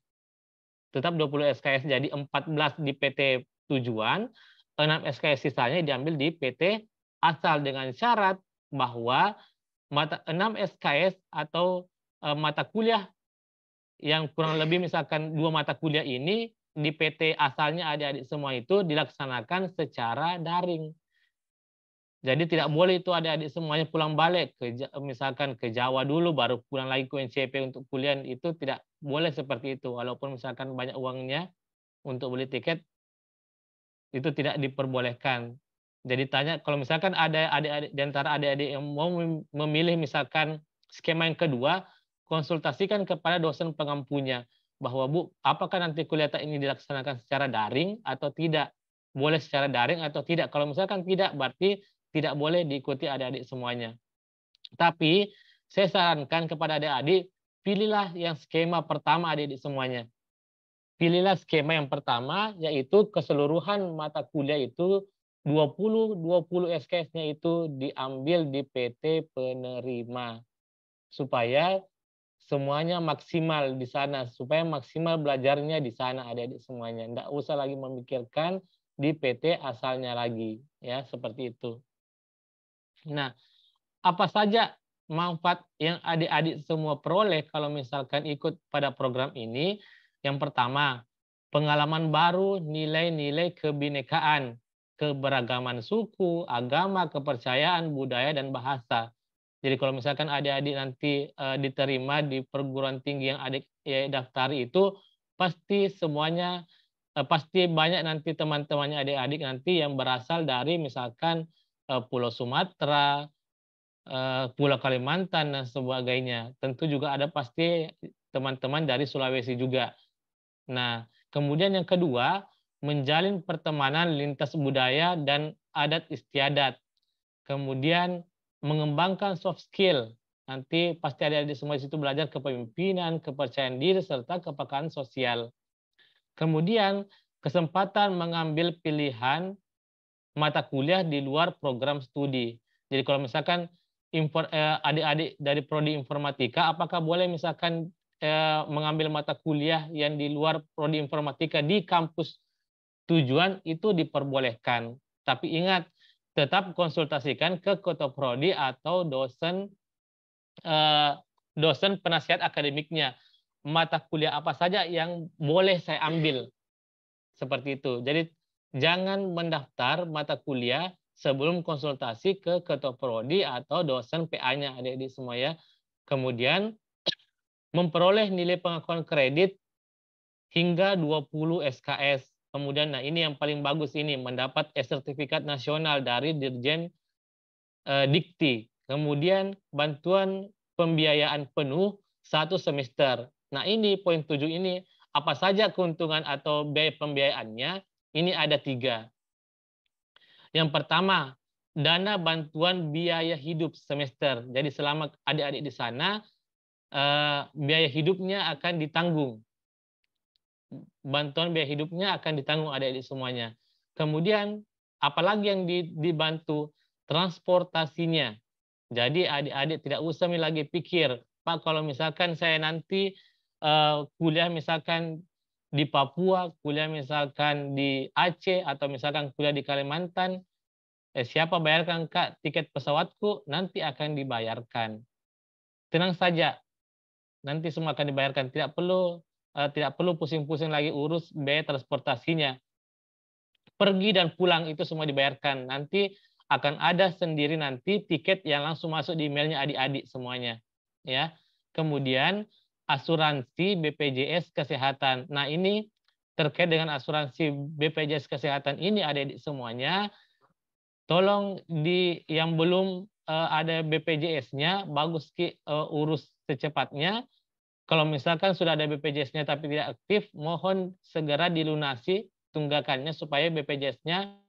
Tetap 20 SKS, jadi 14 di PT tujuan, 6 SKS sisanya diambil di PT asal dengan syarat bahwa 6 SKS atau mata kuliah yang kurang lebih misalkan 2 mata kuliah ini di PT asalnya adik-adik semua itu dilaksanakan secara daring. Jadi tidak boleh itu adik-adik semuanya pulang balik misalkan ke Jawa dulu baru pulang lagi ke UNCP untuk kuliah, itu tidak boleh seperti itu. Walaupun misalkan banyak uangnya untuk beli tiket, itu tidak diperbolehkan. Jadi tanya kalau misalkan ada adik-adik di antara adik-adik yang mau memilih misalkan skema yang kedua, konsultasikan kepada dosen pengampunya bahwa Bu, apakah nanti kuliah ini dilaksanakan secara daring atau tidak? Boleh secara daring atau tidak? Kalau misalkan tidak, berarti tidak boleh diikuti adik-adik semuanya. Tapi saya sarankan kepada adik-adik, pilihlah yang skema pertama adik-adik semuanya. Pilihlah skema yang pertama, yaitu keseluruhan mata kuliah itu 20 SKS-nya itu diambil di PT penerima. Supaya semuanya maksimal di sana, supaya maksimal belajarnya di sana adik-adik semuanya. Nggak usah lagi memikirkan di PT asalnya lagi, ya seperti itu. Nah, apa saja manfaat yang adik-adik semua peroleh kalau misalkan ikut pada program ini? Yang pertama, pengalaman baru, nilai-nilai kebinekaan, keberagaman suku, agama, kepercayaan, budaya, dan bahasa. Jadi kalau misalkan adik-adik nanti diterima di perguruan tinggi yang adik daftari itu, pasti semuanya, pasti banyak nanti teman-temannya adik-adik nanti yang berasal dari misalkan Pulau Sumatera, Pulau Kalimantan, dan sebagainya. Tentu juga ada pasti teman-teman dari Sulawesi juga. Nah, kemudian yang kedua, menjalin pertemanan lintas budaya dan adat istiadat. Kemudian mengembangkan soft skill. Nanti pasti adik-adik semua di situ belajar kepemimpinan, kepercayaan diri, serta kepekaan sosial. Kemudian kesempatan mengambil pilihan mata kuliah di luar program studi. Jadi kalau misalkan adik-adik dari prodi informatika, apakah boleh misalkan mengambil mata kuliah yang di luar prodi informatika di kampus tujuan, itu diperbolehkan. Tapi ingat, tetap konsultasikan ke ketua prodi atau dosen penasihat akademiknya. Mata kuliah apa saja yang boleh saya ambil. Seperti itu. Jadi jangan mendaftar mata kuliah sebelum konsultasi ke ketua prodi atau dosen PA-nya, adik-adik semua ya. Kemudian memperoleh nilai pengakuan kredit hingga 20 SKS. Kemudian, nah ini yang paling bagus ini, mendapat sertifikat nasional dari Dirjen Dikti. Kemudian bantuan pembiayaan penuh 1 semester. Nah ini poin 7 ini, apa saja keuntungan atau biaya pembiayaannya? Ini ada 3. Yang pertama, dana bantuan biaya hidup semester. Jadi selama adik-adik di sana, biaya hidupnya akan ditanggung. Bantuan biaya hidupnya akan ditanggung adik-adik semuanya. Kemudian, apalagi yang dibantu? Transportasinya. Jadi adik-adik tidak usah lagi pikir, Pak, kalau misalkan saya nanti kuliah misalkan di Papua, kuliah misalkan di Aceh, atau misalkan kuliah di Kalimantan, siapa bayarkan Kak tiket pesawatku? Nanti akan dibayarkan. Tenang saja, nanti semua akan dibayarkan. Tidak perlu pusing-pusing lagi urus biaya transportasinya. Pergi dan pulang itu semua dibayarkan. Nanti akan ada sendiri nanti tiket yang langsung masuk di emailnya adik-adik semuanya. Ya. Kemudian asuransi BPJS Kesehatan. Nah ini terkait dengan asuransi BPJS Kesehatan ini adik-adik semuanya, tolong yang belum ada BPJS-nya, bagus urus secepatnya. Kalau misalkan sudah ada BPJS-nya tapi tidak aktif, mohon segera dilunasi tunggakannya supaya BPJS-nya,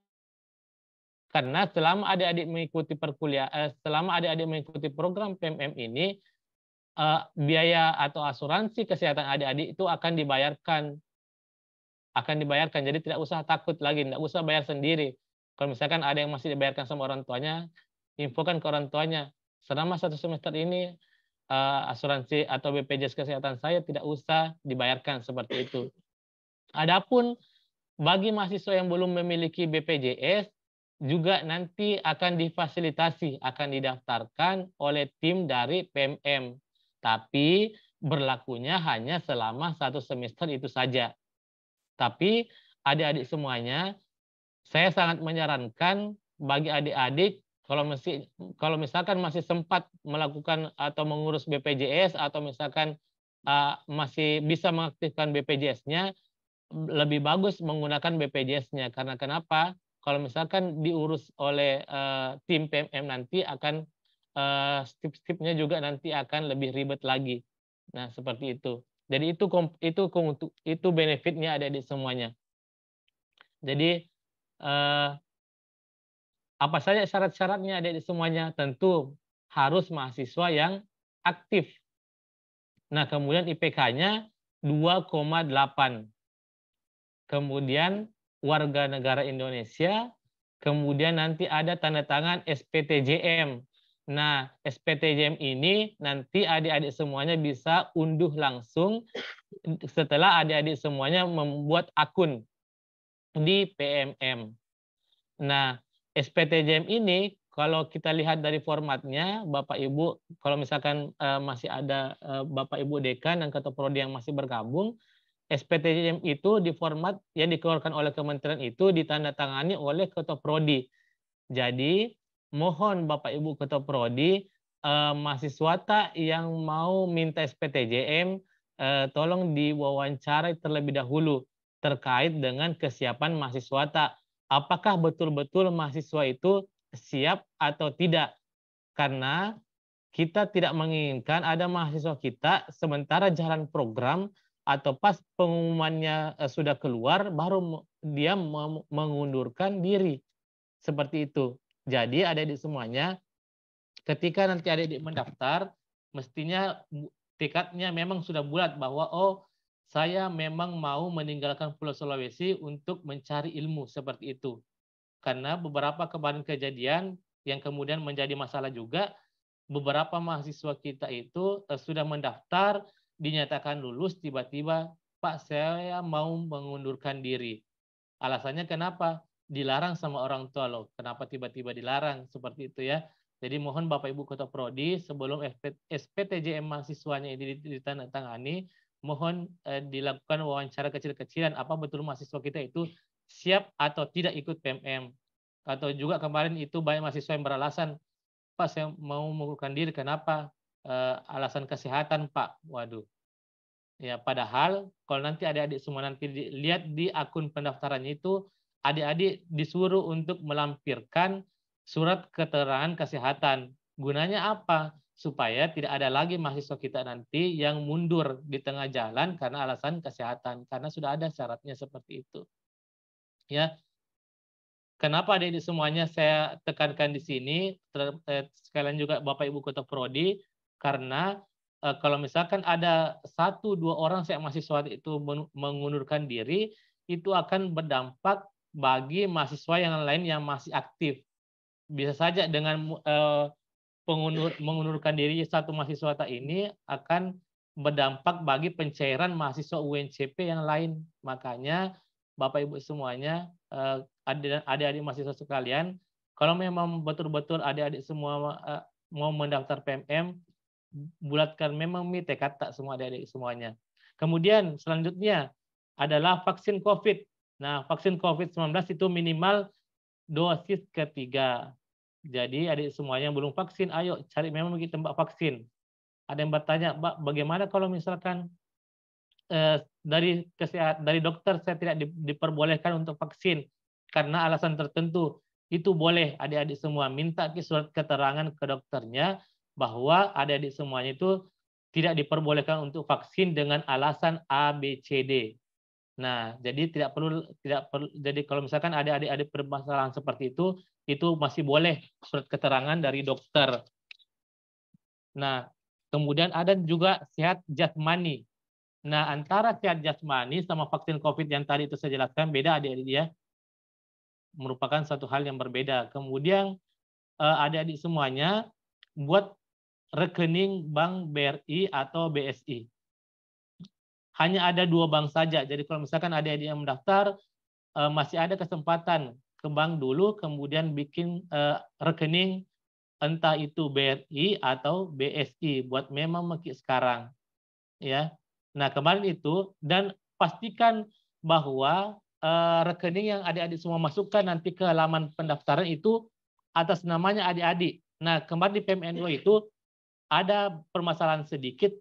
karena selama adik-adik mengikuti selama adik-adik mengikuti program PMM ini, biaya atau asuransi kesehatan adik-adik itu akan dibayarkan. Jadi tidak usah takut lagi, tidak usah bayar sendiri. Kalau misalkan ada yang masih dibayarkan sama orang tuanya, infokan ke orang tuanya, selama 1 semester ini asuransi atau BPJS kesehatan saya tidak usah dibayarkan, seperti itu. Adapun bagi mahasiswa yang belum memiliki BPJS, juga nanti akan difasilitasi, akan didaftarkan oleh tim dari PMM. Tapi berlakunya hanya selama 1 semester itu saja. Tapi adik-adik semuanya, saya sangat menyarankan bagi adik-adik, kalau misalkan masih sempat melakukan atau mengurus BPJS, atau misalkan masih bisa mengaktifkan BPJS-nya, lebih bagus menggunakan BPJS-nya. Karena kenapa? kalau misalkan diurus oleh tim PMM nanti akan step-stepnya juga nanti akan lebih ribet lagi. Nah, seperti itu. Jadi itu benefitnya adik-adik semuanya. Jadi apa saja syarat-syaratnya adik-adik semuanya? Tentu harus mahasiswa yang aktif. Nah, kemudian IPK-nya 2,8. Kemudian warga negara Indonesia, kemudian nanti ada tanda tangan SPTJM. Nah, SPTJM ini nanti adik-adik semuanya bisa unduh langsung setelah adik-adik semuanya membuat akun di PMM. Nah, SPTJM ini kalau kita lihat dari formatnya, Bapak Ibu, kalau misalkan masih ada Bapak Ibu Dekan dan Ketua Prodi yang masih bergabung, SPTJM itu di format yang dikeluarkan oleh kementerian itu ditandatangani oleh Ketua Prodi. Jadi mohon Bapak Ibu Ketua Prodi, mahasiswa yang mau minta SPTJM, tolong diwawancarai terlebih dahulu terkait dengan kesiapan mahasiswa. Apakah betul-betul mahasiswa itu siap atau tidak? Karena kita tidak menginginkan ada mahasiswa kita sementara jalan program atau pas pengumumannya sudah keluar baru dia mengundurkan diri. Seperti itu. Jadi adik-adik semuanya ketika nanti adik-adik mendaftar mestinya tekadnya memang sudah bulat bahwa oh saya memang mau meninggalkan Pulau Sulawesi untuk mencari ilmu seperti itu. Karena beberapa kemarin kejadian yang kemudian menjadi masalah juga, beberapa mahasiswa kita itu sudah mendaftar, dinyatakan lulus, tiba-tiba, Pak saya mau mengundurkan diri. Alasannya kenapa? Dilarang sama orang tua loh. Kenapa tiba-tiba dilarang? Seperti itu ya. Jadi mohon Bapak Ibu Ketua Prodi sebelum SPTJM mahasiswanya ini ditandatangani, mohon dilakukan wawancara kecil-kecilan apa betul mahasiswa kita itu siap atau tidak ikut PMM. Atau juga kemarin itu banyak mahasiswa yang beralasan, Pak saya mau mengundurkan diri, kenapa? Alasan kesehatan Pak. Waduh. Ya, padahal kalau nanti adik-adik semua nanti lihat di akun pendaftarannya itu, adik-adik disuruh untuk melampirkan surat keterangan kesehatan. Gunanya apa? Supaya tidak ada lagi mahasiswa kita nanti yang mundur di tengah jalan karena alasan kesehatan. Karena sudah ada syaratnya seperti itu. Ya, kenapa adik-adik semuanya saya tekankan di sini, sekalian juga Bapak Ibu Ketua Prodi, karena kalau misalkan ada 1-2 orang mahasiswa itu mengundurkan diri, itu akan berdampak bagi mahasiswa yang lain yang masih aktif. Bisa saja dengan mengundurkan diri satu mahasiswa ini akan berdampak bagi pencairan mahasiswa UNCP yang lain. Makanya Bapak Ibu semuanya, adik-adik mahasiswa sekalian, kalau memang betul-betul adik-adik semua mau mendaftar PMM, bulatkan memang tekad tak semua adik-adik semuanya. Kemudian selanjutnya adalah vaksin COVID. Nah, vaksin COVID-19 itu minimal dosis ketiga. Jadi adik semuanya yang belum vaksin, ayo cari memang tempat vaksin. Ada yang bertanya, Mbak, bagaimana kalau misalkan dari dokter saya tidak diperbolehkan untuk vaksin karena alasan tertentu? Itu boleh adik-adik semua minta surat keterangan ke dokternya bahwa adik-adik semuanya itu tidak diperbolehkan untuk vaksin dengan alasan A, B, C, D. Nah, jadi tidak perlu. Jadi kalau misalkan adik-adik bermasalah seperti itu masih boleh surat keterangan dari dokter. Nah, kemudian ada juga sehat jasmani. Nah, antara sehat jasmani sama vaksin COVID yang tadi itu saya jelaskan beda adik-adik ya. Merupakan satu hal yang berbeda. Kemudian adik-adik semuanya buat rekening bank BRI atau BSI. Hanya ada 2 bank saja. Jadi kalau misalkan adik-adik yang mendaftar, masih ada kesempatan ke bank dulu, kemudian bikin rekening entah itu BRI atau BSI buat memang sekarang. Ya. Nah kemarin itu, dan pastikan bahwa rekening yang adik-adik semua masukkan nanti ke halaman pendaftaran itu atas namanya adik-adik. Nah kemarin di PMNU itu ada permasalahan sedikit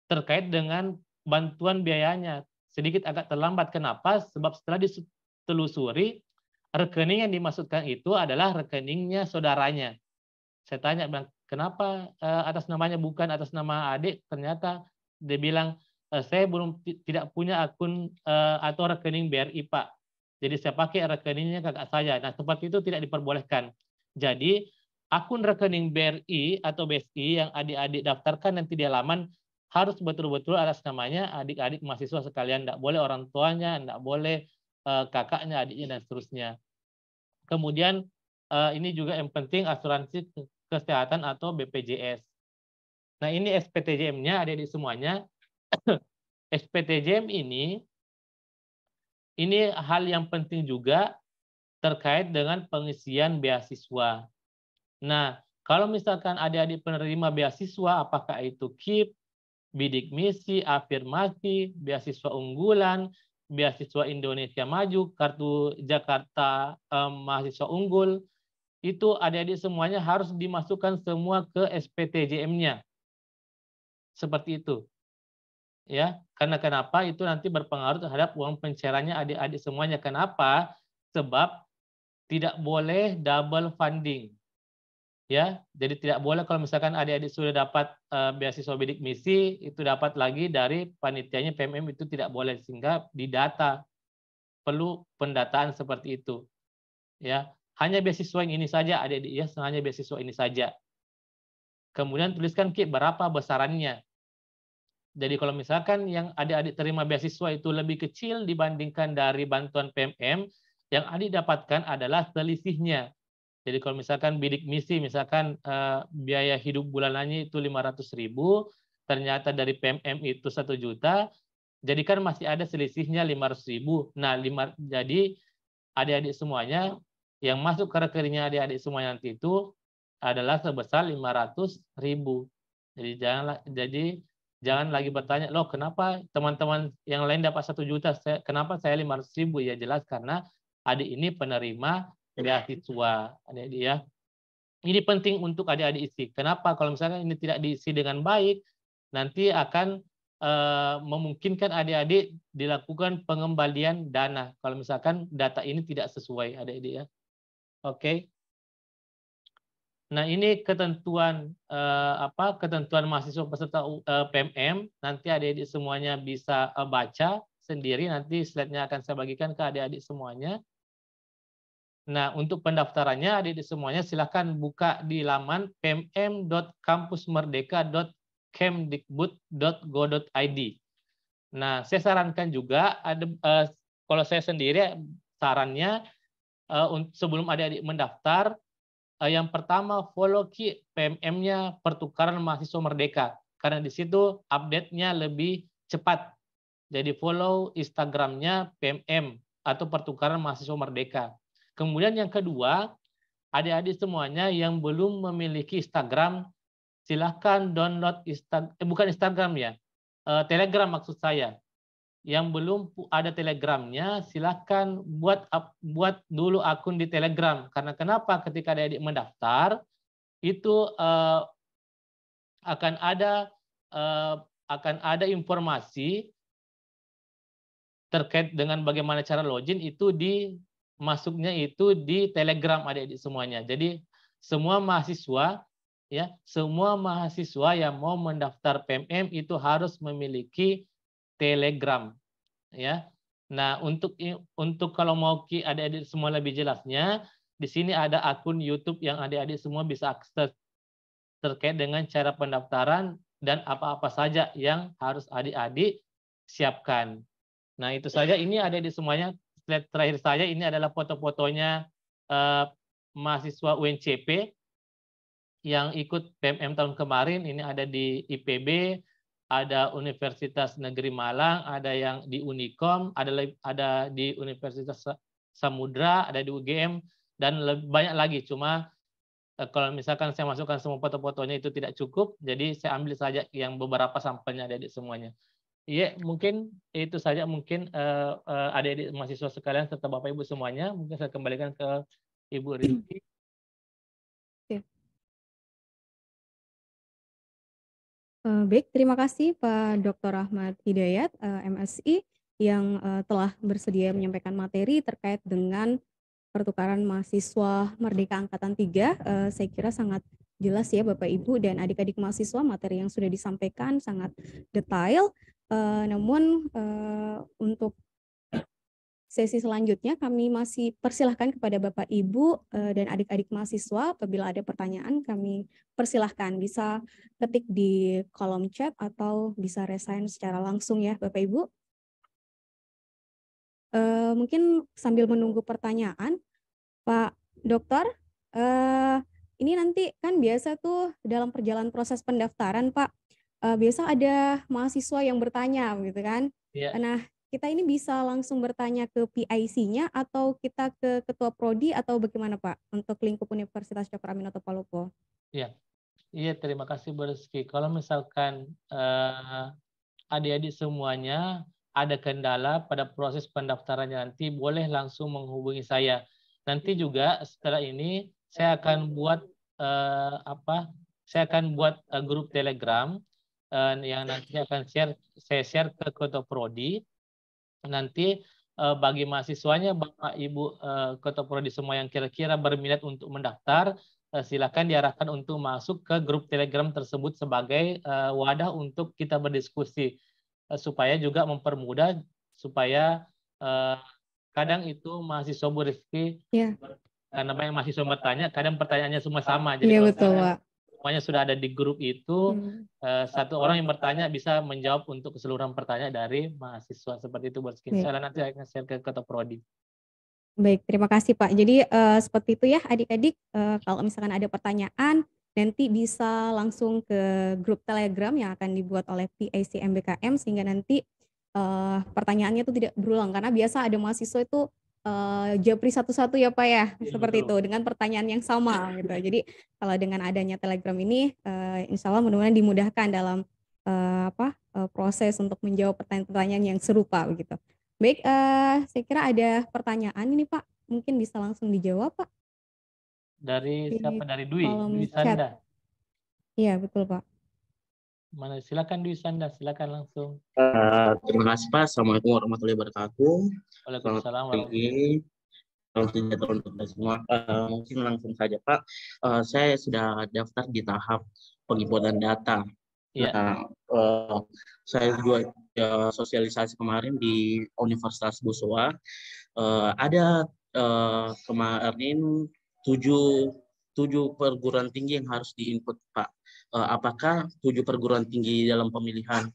terkait dengan bantuan biayanya. Sedikit agak terlambat. Kenapa? Sebab setelah ditelusuri, rekening yang dimaksudkan itu adalah rekeningnya saudaranya. Saya tanya, bilang, kenapa atas namanya bukan atas nama adik? Ternyata dia bilang, saya tidak punya akun atau rekening BRI, Pak. Jadi saya pakai rekeningnya kakak saya. Nah, seperti itu tidak diperbolehkan. Jadi akun rekening BRI atau BSI yang adik-adik daftarkan nanti di halaman harus betul-betul atas namanya adik-adik mahasiswa sekalian. Tidak boleh orang tuanya, tidak boleh kakaknya, adiknya, dan seterusnya. Kemudian ini juga yang penting asuransi kesehatan atau BPJS. Nah, ini SPTJM-nya adik-adik semuanya. SPTJM ini hal yang penting juga terkait dengan pengisian beasiswa. Nah, kalau misalkan adik-adik penerima beasiswa, apakah itu KIP, bidik misi, afirmasi, beasiswa unggulan, beasiswa Indonesia Maju, kartu Jakarta mahasiswa unggul, itu adik-adik semuanya harus dimasukkan semua ke SPTJM-nya. Seperti itu. Ya, karena kenapa? Itu nanti berpengaruh terhadap uang pencairannya adik-adik semuanya. Kenapa? Sebab tidak boleh double funding. Ya, jadi tidak boleh kalau misalkan adik-adik sudah dapat beasiswa bidik misi, itu dapat lagi dari panitianya PMM, itu tidak boleh, sehingga didata. Perlu pendataan seperti itu. Ya, hanya beasiswa yang ini saja adik-adik, ya, hanya beasiswa ini saja. Kemudian tuliskan KIP berapa besarannya. Jadi kalau misalkan yang adik-adik terima beasiswa itu lebih kecil dibandingkan dari bantuan PMM, yang adik dapatkan adalah selisihnya. Jadi kalau misalkan bidik misi, misalkan biaya hidup bulanannya itu 500.000, ternyata dari PMM itu 1 juta, jadi kan masih ada selisihnya 500.000. Nah, jadi adik-adik semuanya yang masuk ke rekeningnya adik-adik semuanya nanti itu adalah sebesar 500.000. Jadi jangan lagi bertanya, loh kenapa teman-teman yang lain dapat 1 juta, kenapa saya 500.000? Ya jelas karena adik ini penerima beasiswa, adik-adik ya. Ini penting untuk adik-adik isi. Kenapa? Kalau misalnya ini tidak diisi dengan baik, nanti akan memungkinkan adik-adik dilakukan pengembalian dana kalau misalkan data ini tidak sesuai, adik-adik ya. Oke. Nah, ini ketentuan ketentuan mahasiswa peserta PMM. Nanti adik-adik semuanya bisa baca sendiri. Nanti slide-nya akan saya bagikan ke adik-adik semuanya. Nah, untuk pendaftarannya adik-adik semuanya silakan buka di laman pmm.kampusmerdeka.kemdikbud.go.id. Nah, saya sarankan juga kalau saya sendiri sarannya sebelum adik-adik mendaftar, yang pertama follow PMM-nya Pertukaran Mahasiswa Merdeka, karena di situ update-nya lebih cepat. Jadi follow Instagram-nya PMM atau Pertukaran Mahasiswa Merdeka. Kemudian yang kedua, adik-adik semuanya yang belum memiliki Instagram, silahkan download Telegram maksud saya. Yang belum ada Telegramnya, silahkan buat dulu akun di Telegram. Karena kenapa? Ketika adik-adik mendaftar, itu akan ada informasi terkait dengan bagaimana cara login itu masuknya itu di Telegram adik-adik semuanya. Jadi semua mahasiswa yang mau mendaftar PMM itu harus memiliki Telegram ya. Nah, untuk kalau mau adik-adik semua lebih jelasnya, di sini ada akun YouTube yang adik-adik semua bisa akses terkait dengan cara pendaftaran dan apa-apa saja yang harus adik-adik siapkan. Nah, itu saja. Ini adik-adik semuanya. Slide terakhir saya ini adalah foto-fotonya mahasiswa UNCP yang ikut PMM tahun kemarin. Ini ada di IPB, ada Universitas Negeri Malang, ada yang di Unikom, ada di Universitas Samudra, ada di UGM, dan banyak lagi. Cuma kalau misalkan saya masukkan semua foto-fotonya itu tidak cukup, jadi saya ambil saja yang beberapa sampelnya adik-adik semuanya. Iya, mungkin itu saja, mungkin adik-adik mahasiswa sekalian serta Bapak Ibu semuanya. Mungkin saya kembalikan ke Ibu Rizky. Baik, terima kasih Pak Dr. Ahmad Hidayat, MSI, yang telah bersedia menyampaikan materi terkait dengan pertukaran mahasiswa Merdeka Angkatan 3, saya kira sangat jelas ya Bapak Ibu dan adik-adik mahasiswa, materi yang sudah disampaikan sangat detail. Namun untuk sesi selanjutnya kami masih persilahkan kepada Bapak Ibu dan adik-adik mahasiswa, apabila ada pertanyaan kami persilahkan bisa ketik di kolom chat atau bisa resign secara langsung ya Bapak Ibu. Mungkin sambil menunggu pertanyaan, Pak Dokter, ini nanti kan biasa tuh dalam perjalanan proses pendaftaran Pak, biasa ada mahasiswa yang bertanya gitu kan. Iya. Nah, kita ini bisa langsung bertanya ke PIC-nya atau kita ke Ketua Prodi atau bagaimana Pak untuk lingkup Universitas Cokro Aminoto Palopo? Iya, terima kasih Bu Rizky. Kalau misalkan adik-adik semuanya ada kendala pada proses pendaftarannya nanti boleh langsung menghubungi saya. Nanti juga setelah ini saya akan buat grup Telegram yang nanti akan saya share ke Ketua Prodi. Nanti bagi mahasiswanya, Bapak Ibu Ketua Prodi semua yang kira-kira berminat untuk mendaftar, silakan diarahkan untuk masuk ke grup Telegram tersebut sebagai wadah untuk kita berdiskusi, supaya juga mempermudah, supaya kadang itu mahasiswa Bu Rizky, karena banyak mahasiswa bertanya, kadang pertanyaannya semua sama. Jadi betul Pak. Semuanya sudah ada di grup itu, satu orang yang bertanya bisa menjawab untuk keseluruhan pertanyaan dari mahasiswa. Seperti itu buat skin. Saya nanti akan share ke Ketua Prodi. Baik, terima kasih Pak. Jadi seperti itu ya adik-adik, kalau misalkan ada pertanyaan nanti bisa langsung ke grup Telegram yang akan dibuat oleh PIC MBKM sehingga nanti pertanyaannya itu tidak berulang karena biasa ada mahasiswa itu japri satu-satu ya Pak ya, seperti itu dengan pertanyaan yang sama gitu. Jadi kalau dengan adanya Telegram ini insya Allah mudah-mudahan dimudahkan dalam proses untuk menjawab pertanyaan-pertanyaan yang serupa begitu. Baik, saya kira ada pertanyaan ini Pak, mungkin bisa langsung dijawab Pak. Dari siapa? Dari Dwi Chat. Sanda. Iya betul Pak. Mana? Silakan Dwi Sanda, silakan langsung. Terima kasih Pak. Assalamualaikum warahmatullahi wabarakatuh. Waalaikumsalam. Salam sejahtera untuk kita semua. Mungkin langsung saja Pak. Saya sudah daftar di tahap penginputan data. Nah, saya juga sosialisasi kemarin di Universitas Busua. Ada kemarin 7 perguruan tinggi yang harus diinput Pak. Apakah 7 perguruan tinggi dalam pemilihan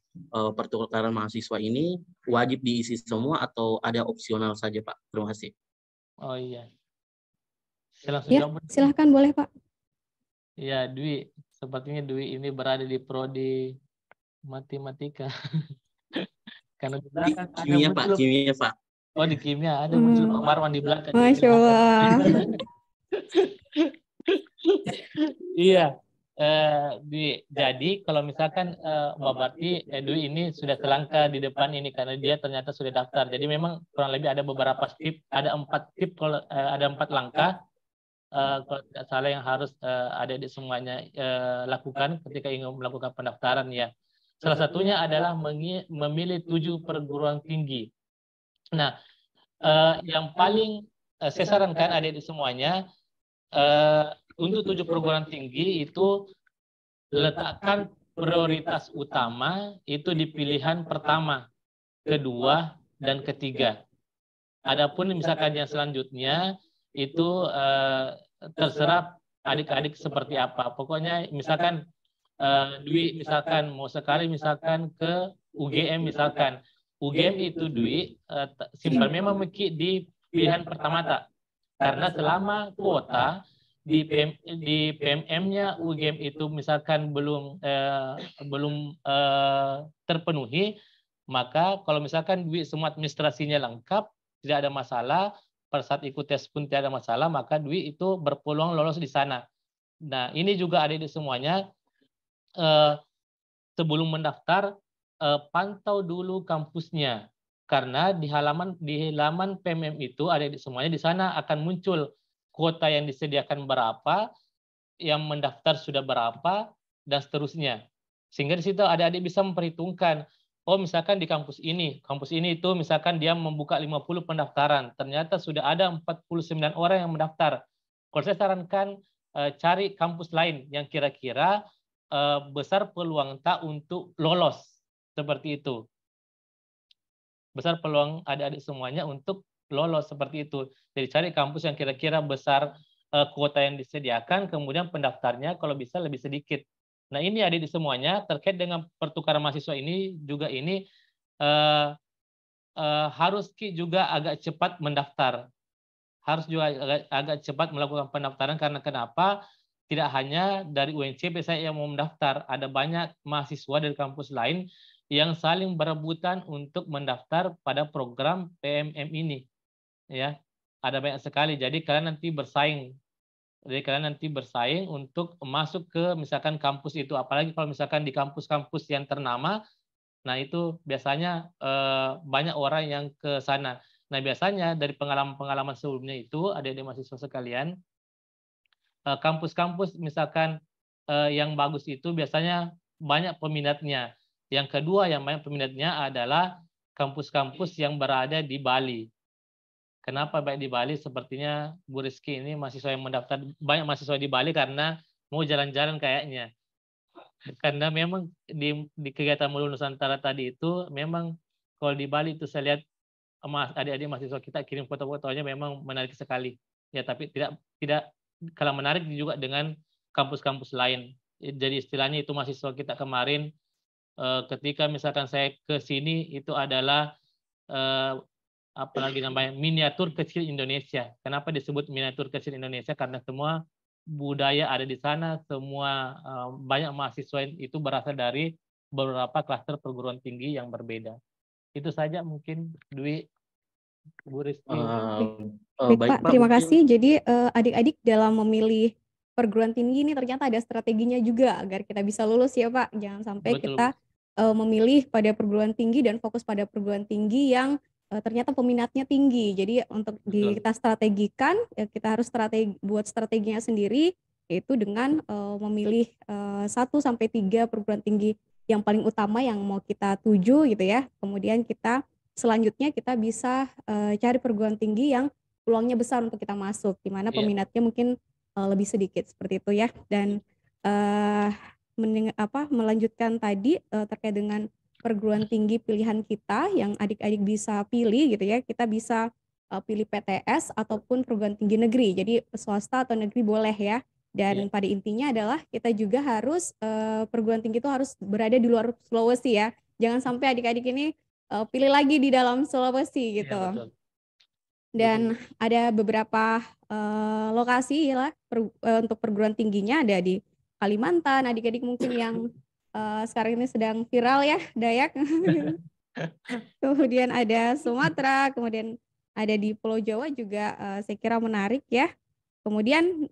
pertukaran mahasiswa ini wajib diisi semua atau ada opsional saja Pak? Terima kasih. Oh iya. Silahkan boleh Pak. Iya Dwi, sepertinya Dwi ini berada di prodi matematika. Karena di belakang kimia Pak. Oh di kimia ada muncul Pak Marwan di belakang. Masya Allah. Iya. Jadi kalau misalkan Mbak Barti, Dwi ini sudah selangkah di depan ini karena dia ternyata sudah daftar. Jadi memang kurang lebih ada beberapa tip, ada 4 tip, ada 4 langkah kalau tidak salah yang harus adik-adik semuanya lakukan ketika ingin melakukan pendaftaran ya. Salah satunya adalah memilih 7 perguruan tinggi. Nah, yang paling saya sarankan adik-adik semuanya untuk 7 perguruan tinggi itu letakkan prioritas utama itu di pilihan pertama, kedua, dan ketiga. Adapun misalkan yang selanjutnya itu terserah adik-adik seperti apa. Pokoknya misalkan Dwi misalkan mau sekali misalkan ke UGM misalkan. UGM itu Dwi simpelnya memiliki di pilihan pertama tak. Karena selama kuota di PMM-nya UGM itu misalkan belum terpenuhi, maka kalau misalkan Dwi semua administrasinya lengkap, tidak ada masalah, pada saat ikut tes pun tidak ada masalah, maka Dwi itu berpeluang lolos di sana. Nah, ini juga adik-adik semuanya, sebelum mendaftar, pantau dulu kampusnya. Karena di halaman PMM itu adik-adik semuanya di sana akan muncul kuota yang disediakan berapa, yang mendaftar sudah berapa, dan seterusnya. Sehingga di situ adik-adik bisa memperhitungkan oh misalkan di kampus ini itu misalkan dia membuka 50 pendaftaran, ternyata sudah ada 49 orang yang mendaftar. Kalau saya sarankan cari kampus lain yang kira-kira besar peluang tak untuk lolos, seperti itu. Besar peluang adik-adik semuanya untuk lolos seperti itu. Jadi cari kampus yang kira-kira besar kuota yang disediakan, kemudian pendaftarnya kalau bisa lebih sedikit. Nah ini adik-adik semuanya terkait dengan pertukaran mahasiswa ini juga ini harus juga agak cepat mendaftar. Harus juga agak cepat melakukan pendaftaran karena kenapa? Tidak hanya dari UNCP saya yang mau mendaftar, ada banyak mahasiswa dari kampus lain yang saling berebutan untuk mendaftar pada program PMM ini. Ya, ada banyak sekali. Jadi kalian nanti bersaing. Untuk masuk ke misalkan kampus itu. Apalagi kalau misalkan di kampus-kampus yang ternama, nah itu biasanya banyak orang yang ke sana. Nah biasanya dari pengalaman-pengalaman sebelumnya itu, adik-adik mahasiswa sekalian, kampus-kampus misalkan yang bagus itu biasanya banyak peminatnya. Yang kedua yang banyak peminatnya adalah kampus-kampus yang berada di Bali. Kenapa baik di Bali? Sepertinya Bu Rizky ini mahasiswa yang mendaftar, banyak mahasiswa di Bali karena mau jalan-jalan kayaknya. Karena memang di kegiatan Mulu Nusantara tadi itu memang kalau di Bali itu saya lihat adik-adik mahasiswa kita kirim foto-fotonya memang menarik sekali. Ya, tapi tidak kalah menarik juga dengan kampus-kampus lain. Jadi istilahnya itu mahasiswa kita kemarin ketika misalkan saya ke sini itu adalah apalagi namanya miniatur kecil Indonesia. Kenapa disebut miniatur kecil Indonesia? Karena semua budaya ada di sana, semua banyak mahasiswa itu berasal dari beberapa klaster perguruan tinggi yang berbeda. Itu saja mungkin Dwi, Bu Rizky. Baik Baik, Pak, Pak, terima mungkin kasih. Jadi adik-adik dalam memilih perguruan tinggi ini ternyata ada strateginya juga agar kita bisa lulus ya Pak. Jangan sampai Betul. kita memilih pada perguruan tinggi dan fokus pada perguruan tinggi yang ternyata peminatnya tinggi. Jadi untuk Betul. kita strategikan, ya kita harus buat strateginya sendiri, yaitu dengan memilih 1 sampai 3 perguruan tinggi yang paling utama yang mau kita tuju gitu ya. Kemudian selanjutnya kita bisa cari perguruan tinggi yang peluangnya besar untuk kita masuk, di mana Iya. peminatnya mungkin lebih sedikit seperti itu ya. Dan melanjutkan tadi terkait dengan perguruan tinggi pilihan kita yang adik-adik bisa pilih gitu ya. Kita bisa pilih PTS ataupun perguruan tinggi negeri. Jadi swasta atau negeri boleh ya. Dan pada intinya adalah kita juga harus perguruan tinggi itu harus berada di luar Sulawesi ya. Jangan sampai adik-adik ini pilih lagi di dalam Sulawesi gitu. Iya, betul. Dan ada beberapa lokasi ya untuk perguruan tingginya ada di Kalimantan, adik-adik mungkin yang sekarang ini sedang viral ya, Dayak. Kemudian ada Sumatera, kemudian ada di Pulau Jawa juga saya kira menarik ya. Kemudian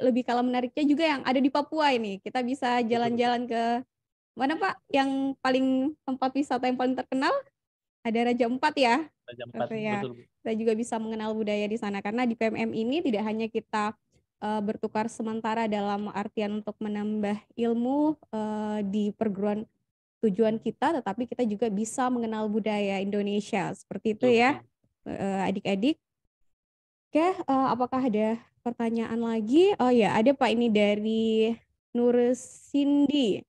lebih kalah menariknya juga yang ada di Papua ini. Kita bisa jalan-jalan ke mana Pak? Yang paling tempat wisata yang paling terkenal? Ada Raja Ampat ya. Raja Ampat, Ya. betul. Kita juga bisa mengenal budaya di sana karena di PMM ini tidak hanya kita bertukar sementara dalam artian untuk menambah ilmu di perguruan tujuan kita, tetapi kita juga bisa mengenal budaya Indonesia seperti itu ya, adik-adik. Oke, apakah ada pertanyaan lagi? Oh ya, ada Pak, ini dari Nur Cindy.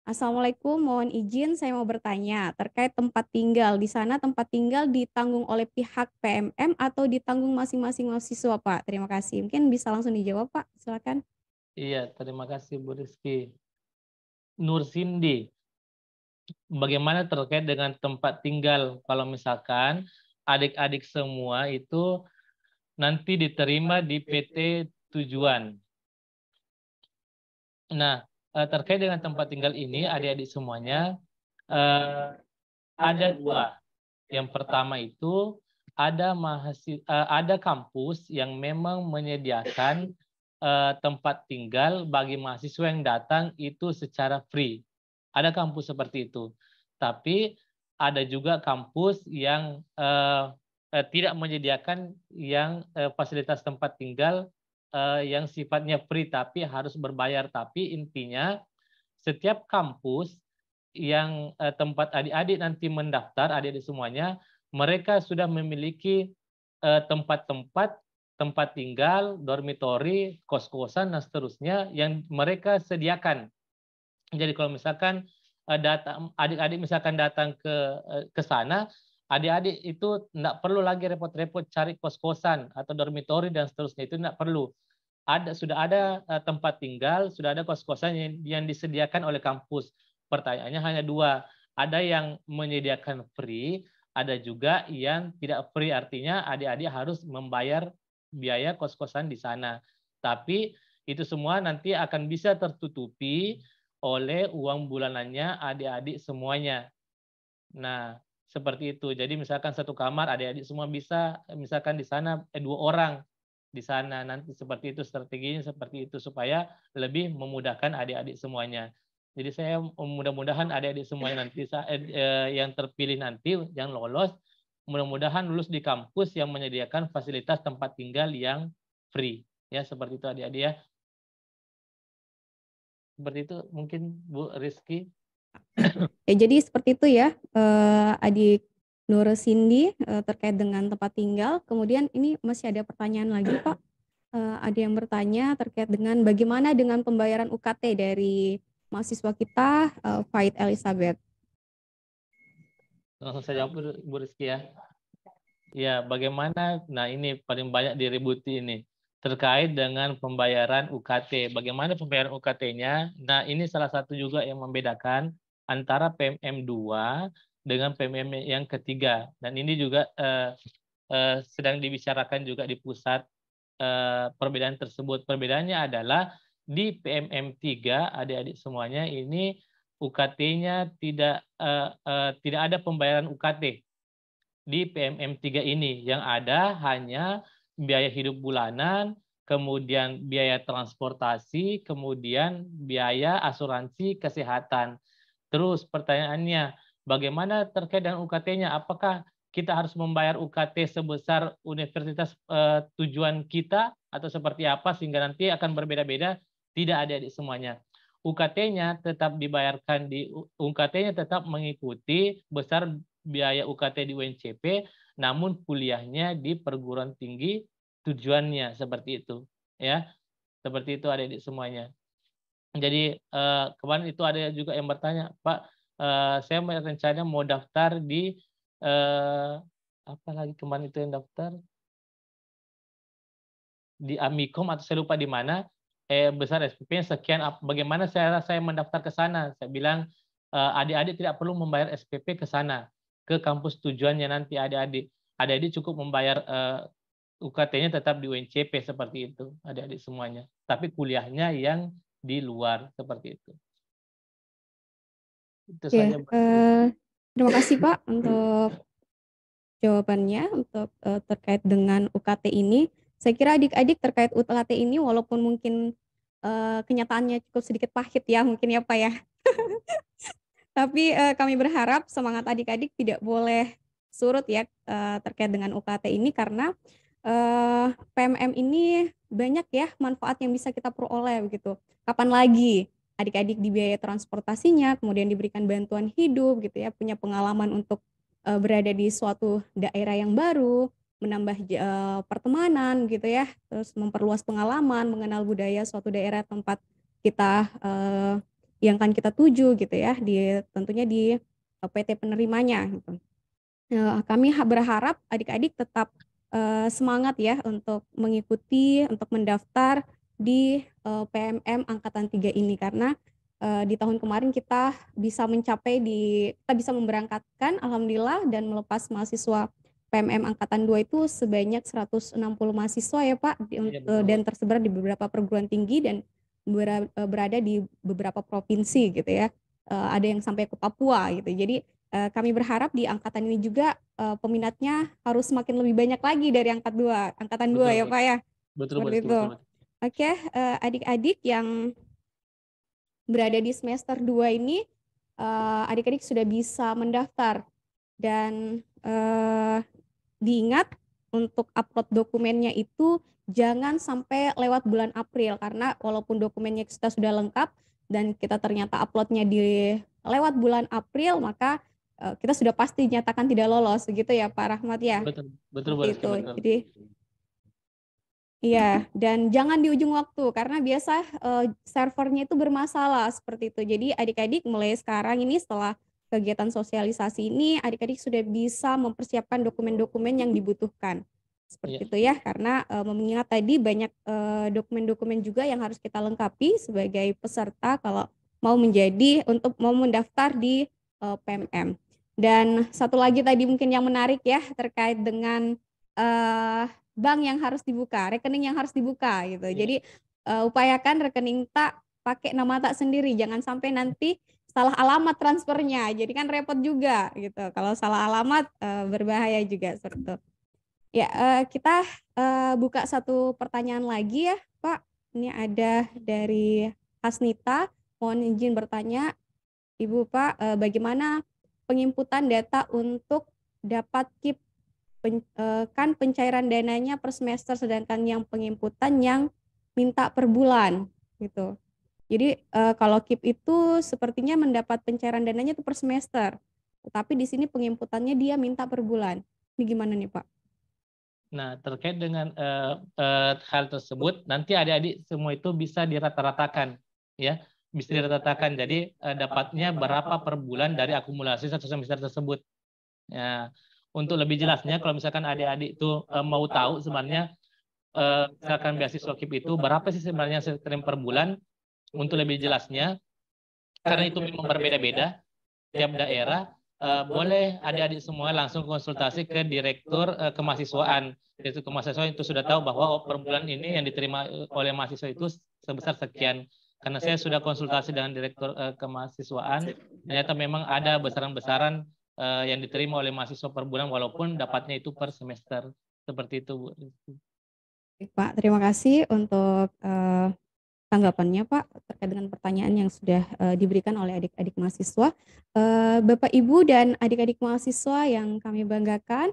Assalamualaikum, mohon izin saya mau bertanya terkait tempat tinggal. Di sana tempat tinggal ditanggung oleh pihak PMM atau ditanggung masing-masing mahasiswa, Pak? Terima kasih. Mungkin bisa langsung dijawab, Pak. Silakan. Iya, terima kasih Bu Rizky. Nur Cindy, bagaimana terkait dengan tempat tinggal kalau misalkan adik-adik semua itu nanti diterima di PT tujuan. Nah, terkait dengan tempat tinggal ini adik-adik semuanya ada 2. Yang pertama itu ada kampus yang memang menyediakan tempat tinggal bagi mahasiswa yang datang itu secara free. Ada kampus seperti itu. Tapi ada juga kampus yang tidak menyediakan yang fasilitas tempat tinggal yang sifatnya free tapi harus berbayar. Tapi intinya setiap kampus yang tempat adik-adik nanti mendaftar, adik-adik semuanya, mereka sudah memiliki tempat-tempat, tempat tinggal, dormitori, kos-kosan, dan seterusnya yang mereka sediakan. Jadi kalau misalkan adik-adik misalkan datang ke sana, adik-adik itu tidak perlu lagi repot-repot cari kos-kosan atau dormitori dan seterusnya, itu tidak perlu. Sudah ada tempat tinggal, sudah ada kos-kosan yang disediakan oleh kampus. Pertanyaannya hanya dua, ada yang menyediakan free, ada juga yang tidak free, artinya adik-adik harus membayar biaya kos-kosan di sana. Tapi itu semua nanti akan bisa tertutupi oleh uang bulanannya adik-adik semuanya. Nah, seperti itu. Jadi misalkan satu kamar adik-adik semua bisa, misalkan di sana 2 orang di sana, nanti seperti itu strateginya, seperti itu supaya lebih memudahkan adik-adik semuanya. Jadi saya mudah-mudahan adik-adik semuanya nanti yang terpilih nanti, yang lolos, mudah-mudahan lulus di kampus yang menyediakan fasilitas tempat tinggal yang free. Ya, seperti itu adik-adik ya. Seperti itu mungkin Bu Rizky. Ya, jadi seperti itu ya, adik Nur Cindy terkait dengan tempat tinggal. Kemudian ini masih ada pertanyaan lagi Pak. Ada yang bertanya terkait dengan bagaimana dengan pembayaran UKT dari mahasiswa kita, Faid Elizabeth. Langsung saya jawab Bu Rizky ya. Ya, bagaimana? Nah, ini paling banyak diributi ini terkait dengan pembayaran UKT. Bagaimana pembayaran UKT-nya? Nah, ini salah satu juga yang membedakan antara PMM 2 dengan PMM yang ketiga. Dan ini juga sedang dibicarakan juga di pusat perbedaan tersebut. Perbedaannya adalah di PMM 3, adik-adik semuanya ini UKT-nya tidak ada pembayaran UKT. Di PMM 3 ini yang ada hanya biaya hidup bulanan, kemudian biaya transportasi, kemudian biaya asuransi kesehatan. Terus pertanyaannya, bagaimana terkait dengan UKT-nya? Apakah kita harus membayar UKT sebesar universitas tujuan kita atau seperti apa sehingga nanti akan berbeda-beda? Tidak, adik-adik semuanya. UKT-nya tetap dibayarkan UKT-nya tetap mengikuti besar biaya UKT di UNCP, namun kuliahnya di perguruan tinggi tujuannya, seperti itu ya, seperti itu adik-adik semuanya. Jadi kemarin itu ada juga yang bertanya, Pak, saya rencana mau daftar di apa lagi kemarin itu yang daftar di Amikom atau saya lupa di mana, besar SPP sekian, bagaimana saya mendaftar ke sana? Saya bilang adik-adik tidak perlu membayar SPP ke sana, ke kampus tujuannya nanti adik-adik. Adik-adik cukup membayar UKT-nya tetap di UNCP seperti itu, adik-adik semuanya. Tapi kuliahnya yang di luar seperti itu. Itu saja. Terima kasih Pak untuk jawabannya untuk terkait dengan UKT ini. Saya kira adik-adik terkait UKT ini walaupun mungkin kenyataannya cukup sedikit pahit ya mungkin ya Pak ya. Tapi kami berharap semangat adik-adik tidak boleh surut ya terkait dengan UKT ini karena PMM ini banyak ya manfaat yang bisa kita peroleh begitu. Kapan lagi adik-adik dibiayai transportasinya, kemudian diberikan bantuan hidup gitu ya, punya pengalaman untuk berada di suatu daerah yang baru, menambah pertemanan gitu ya, terus memperluas pengalaman, mengenal budaya suatu daerah tempat kita yang akan kita tuju gitu ya, tentunya di PT penerimanya gitu. Kami berharap adik-adik tetap semangat ya untuk mengikuti, untuk mendaftar di PMM Angkatan 3 ini karena di tahun kemarin kita bisa kita bisa memberangkatkan alhamdulillah dan melepas mahasiswa PMM Angkatan 2 itu sebanyak 160 mahasiswa ya Pak dan tersebar di beberapa perguruan tinggi dan berada di beberapa provinsi gitu ya. Ada yang sampai ke Papua gitu. Jadi kami berharap di angkatan ini juga peminatnya harus semakin lebih banyak lagi dari angkatan 2 ya Pak ya. Betul, seperti itu. Oke, adik-adik yang berada di semester 2 ini, adik-adik sudah bisa mendaftar dan diingat untuk upload dokumennya itu jangan sampai lewat bulan April karena walaupun dokumennya kita sudah lengkap dan kita ternyata uploadnya di lewat bulan April maka kita sudah pasti nyatakan tidak lolos, begitu ya Pak Rahmat ya. Betul, betul, Seperti itu. betul. Jadi iya, dan jangan di ujung waktu karena biasa servernya itu bermasalah seperti itu. Jadi adik-adik mulai sekarang ini setelah kegiatan sosialisasi ini, adik-adik sudah bisa mempersiapkan dokumen-dokumen yang dibutuhkan. Seperti itu ya, karena mengingat tadi banyak dokumen-dokumen juga yang harus kita lengkapi sebagai peserta kalau mau mendaftar di PMM. Dan satu lagi tadi mungkin yang menarik ya terkait dengan bank yang harus dibuka, rekening yang harus dibuka gitu. Jadi upayakan rekening tak pakai nama tak sendiri, jangan sampai nanti salah alamat transfernya. Jadi kan repot juga gitu. Kalau salah alamat berbahaya juga seperti itu. Ya, kita buka satu pertanyaan lagi ya, Pak. Ini ada dari Hasnita. Mohon izin bertanya, Ibu Pak, bagaimana penginputan data untuk dapat KIP kan pencairan dananya per semester, sedangkan yang penginputan yang minta per bulan gitu. Jadi kalau KIP itu sepertinya mendapat pencairan dananya itu per semester, tetapi di sini penginputannya dia minta per bulan. Ini gimana nih Pak? Nah, terkait dengan hal tersebut, nanti adik-adik semua itu bisa dirata-ratakan, ya, bisa dirata-ratakan. Jadi dapatnya berapa per bulan dari akumulasi satu semester tersebut. Ya, untuk lebih jelasnya, kalau misalkan adik-adik itu mau tahu sebenarnya misalkan beasiswa KIP itu berapa sih sebenarnya stream per bulan, untuk lebih jelasnya, karena itu memang berbeda-beda tiap daerah, boleh adik-adik semua langsung konsultasi ke Direktur Kemahasiswaan. Direktur Kemahasiswaan itu sudah tahu bahwa per bulan ini yang diterima oleh mahasiswa itu sebesar sekian. Karena saya sudah konsultasi dengan Direktur Kemahasiswaan, ternyata memang ada besaran-besaran yang diterima oleh mahasiswa per bulan walaupun dapatnya itu per semester. Seperti itu, Bu. Pak, terima kasih untuk tanggapannya Pak terkait dengan pertanyaan yang sudah diberikan oleh adik-adik mahasiswa. Bapak Ibu dan adik-adik mahasiswa yang kami banggakan,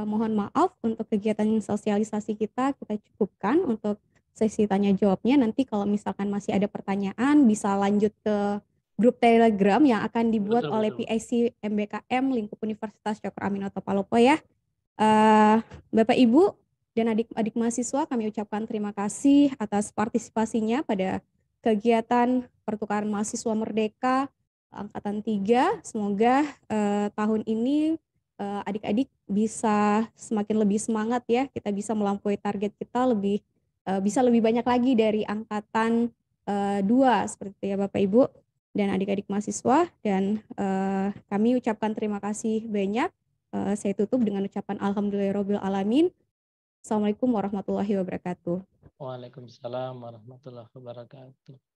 mohon maaf untuk kegiatan sosialisasi kita cukupkan untuk sesi tanya jawabnya. Nanti kalau misalkan masih ada pertanyaan bisa lanjut ke grup Telegram yang akan dibuat oleh PIC MBKM lingkup Universitas Cokro Aminoto Palopo ya. Bapak Ibu dan adik-adik mahasiswa, kami ucapkan terima kasih atas partisipasinya pada kegiatan pertukaran mahasiswa merdeka angkatan 3. Semoga tahun ini adik-adik bisa semakin lebih semangat ya, kita bisa melampaui target kita bisa lebih banyak lagi dari angkatan 2 seperti itu ya Bapak Ibu dan adik-adik mahasiswa, dan kami ucapkan terima kasih banyak. Saya tutup dengan ucapan alhamdulillahirabbil alamin. Assalamualaikum warahmatullahi wabarakatuh. Waalaikumsalam warahmatullahi wabarakatuh.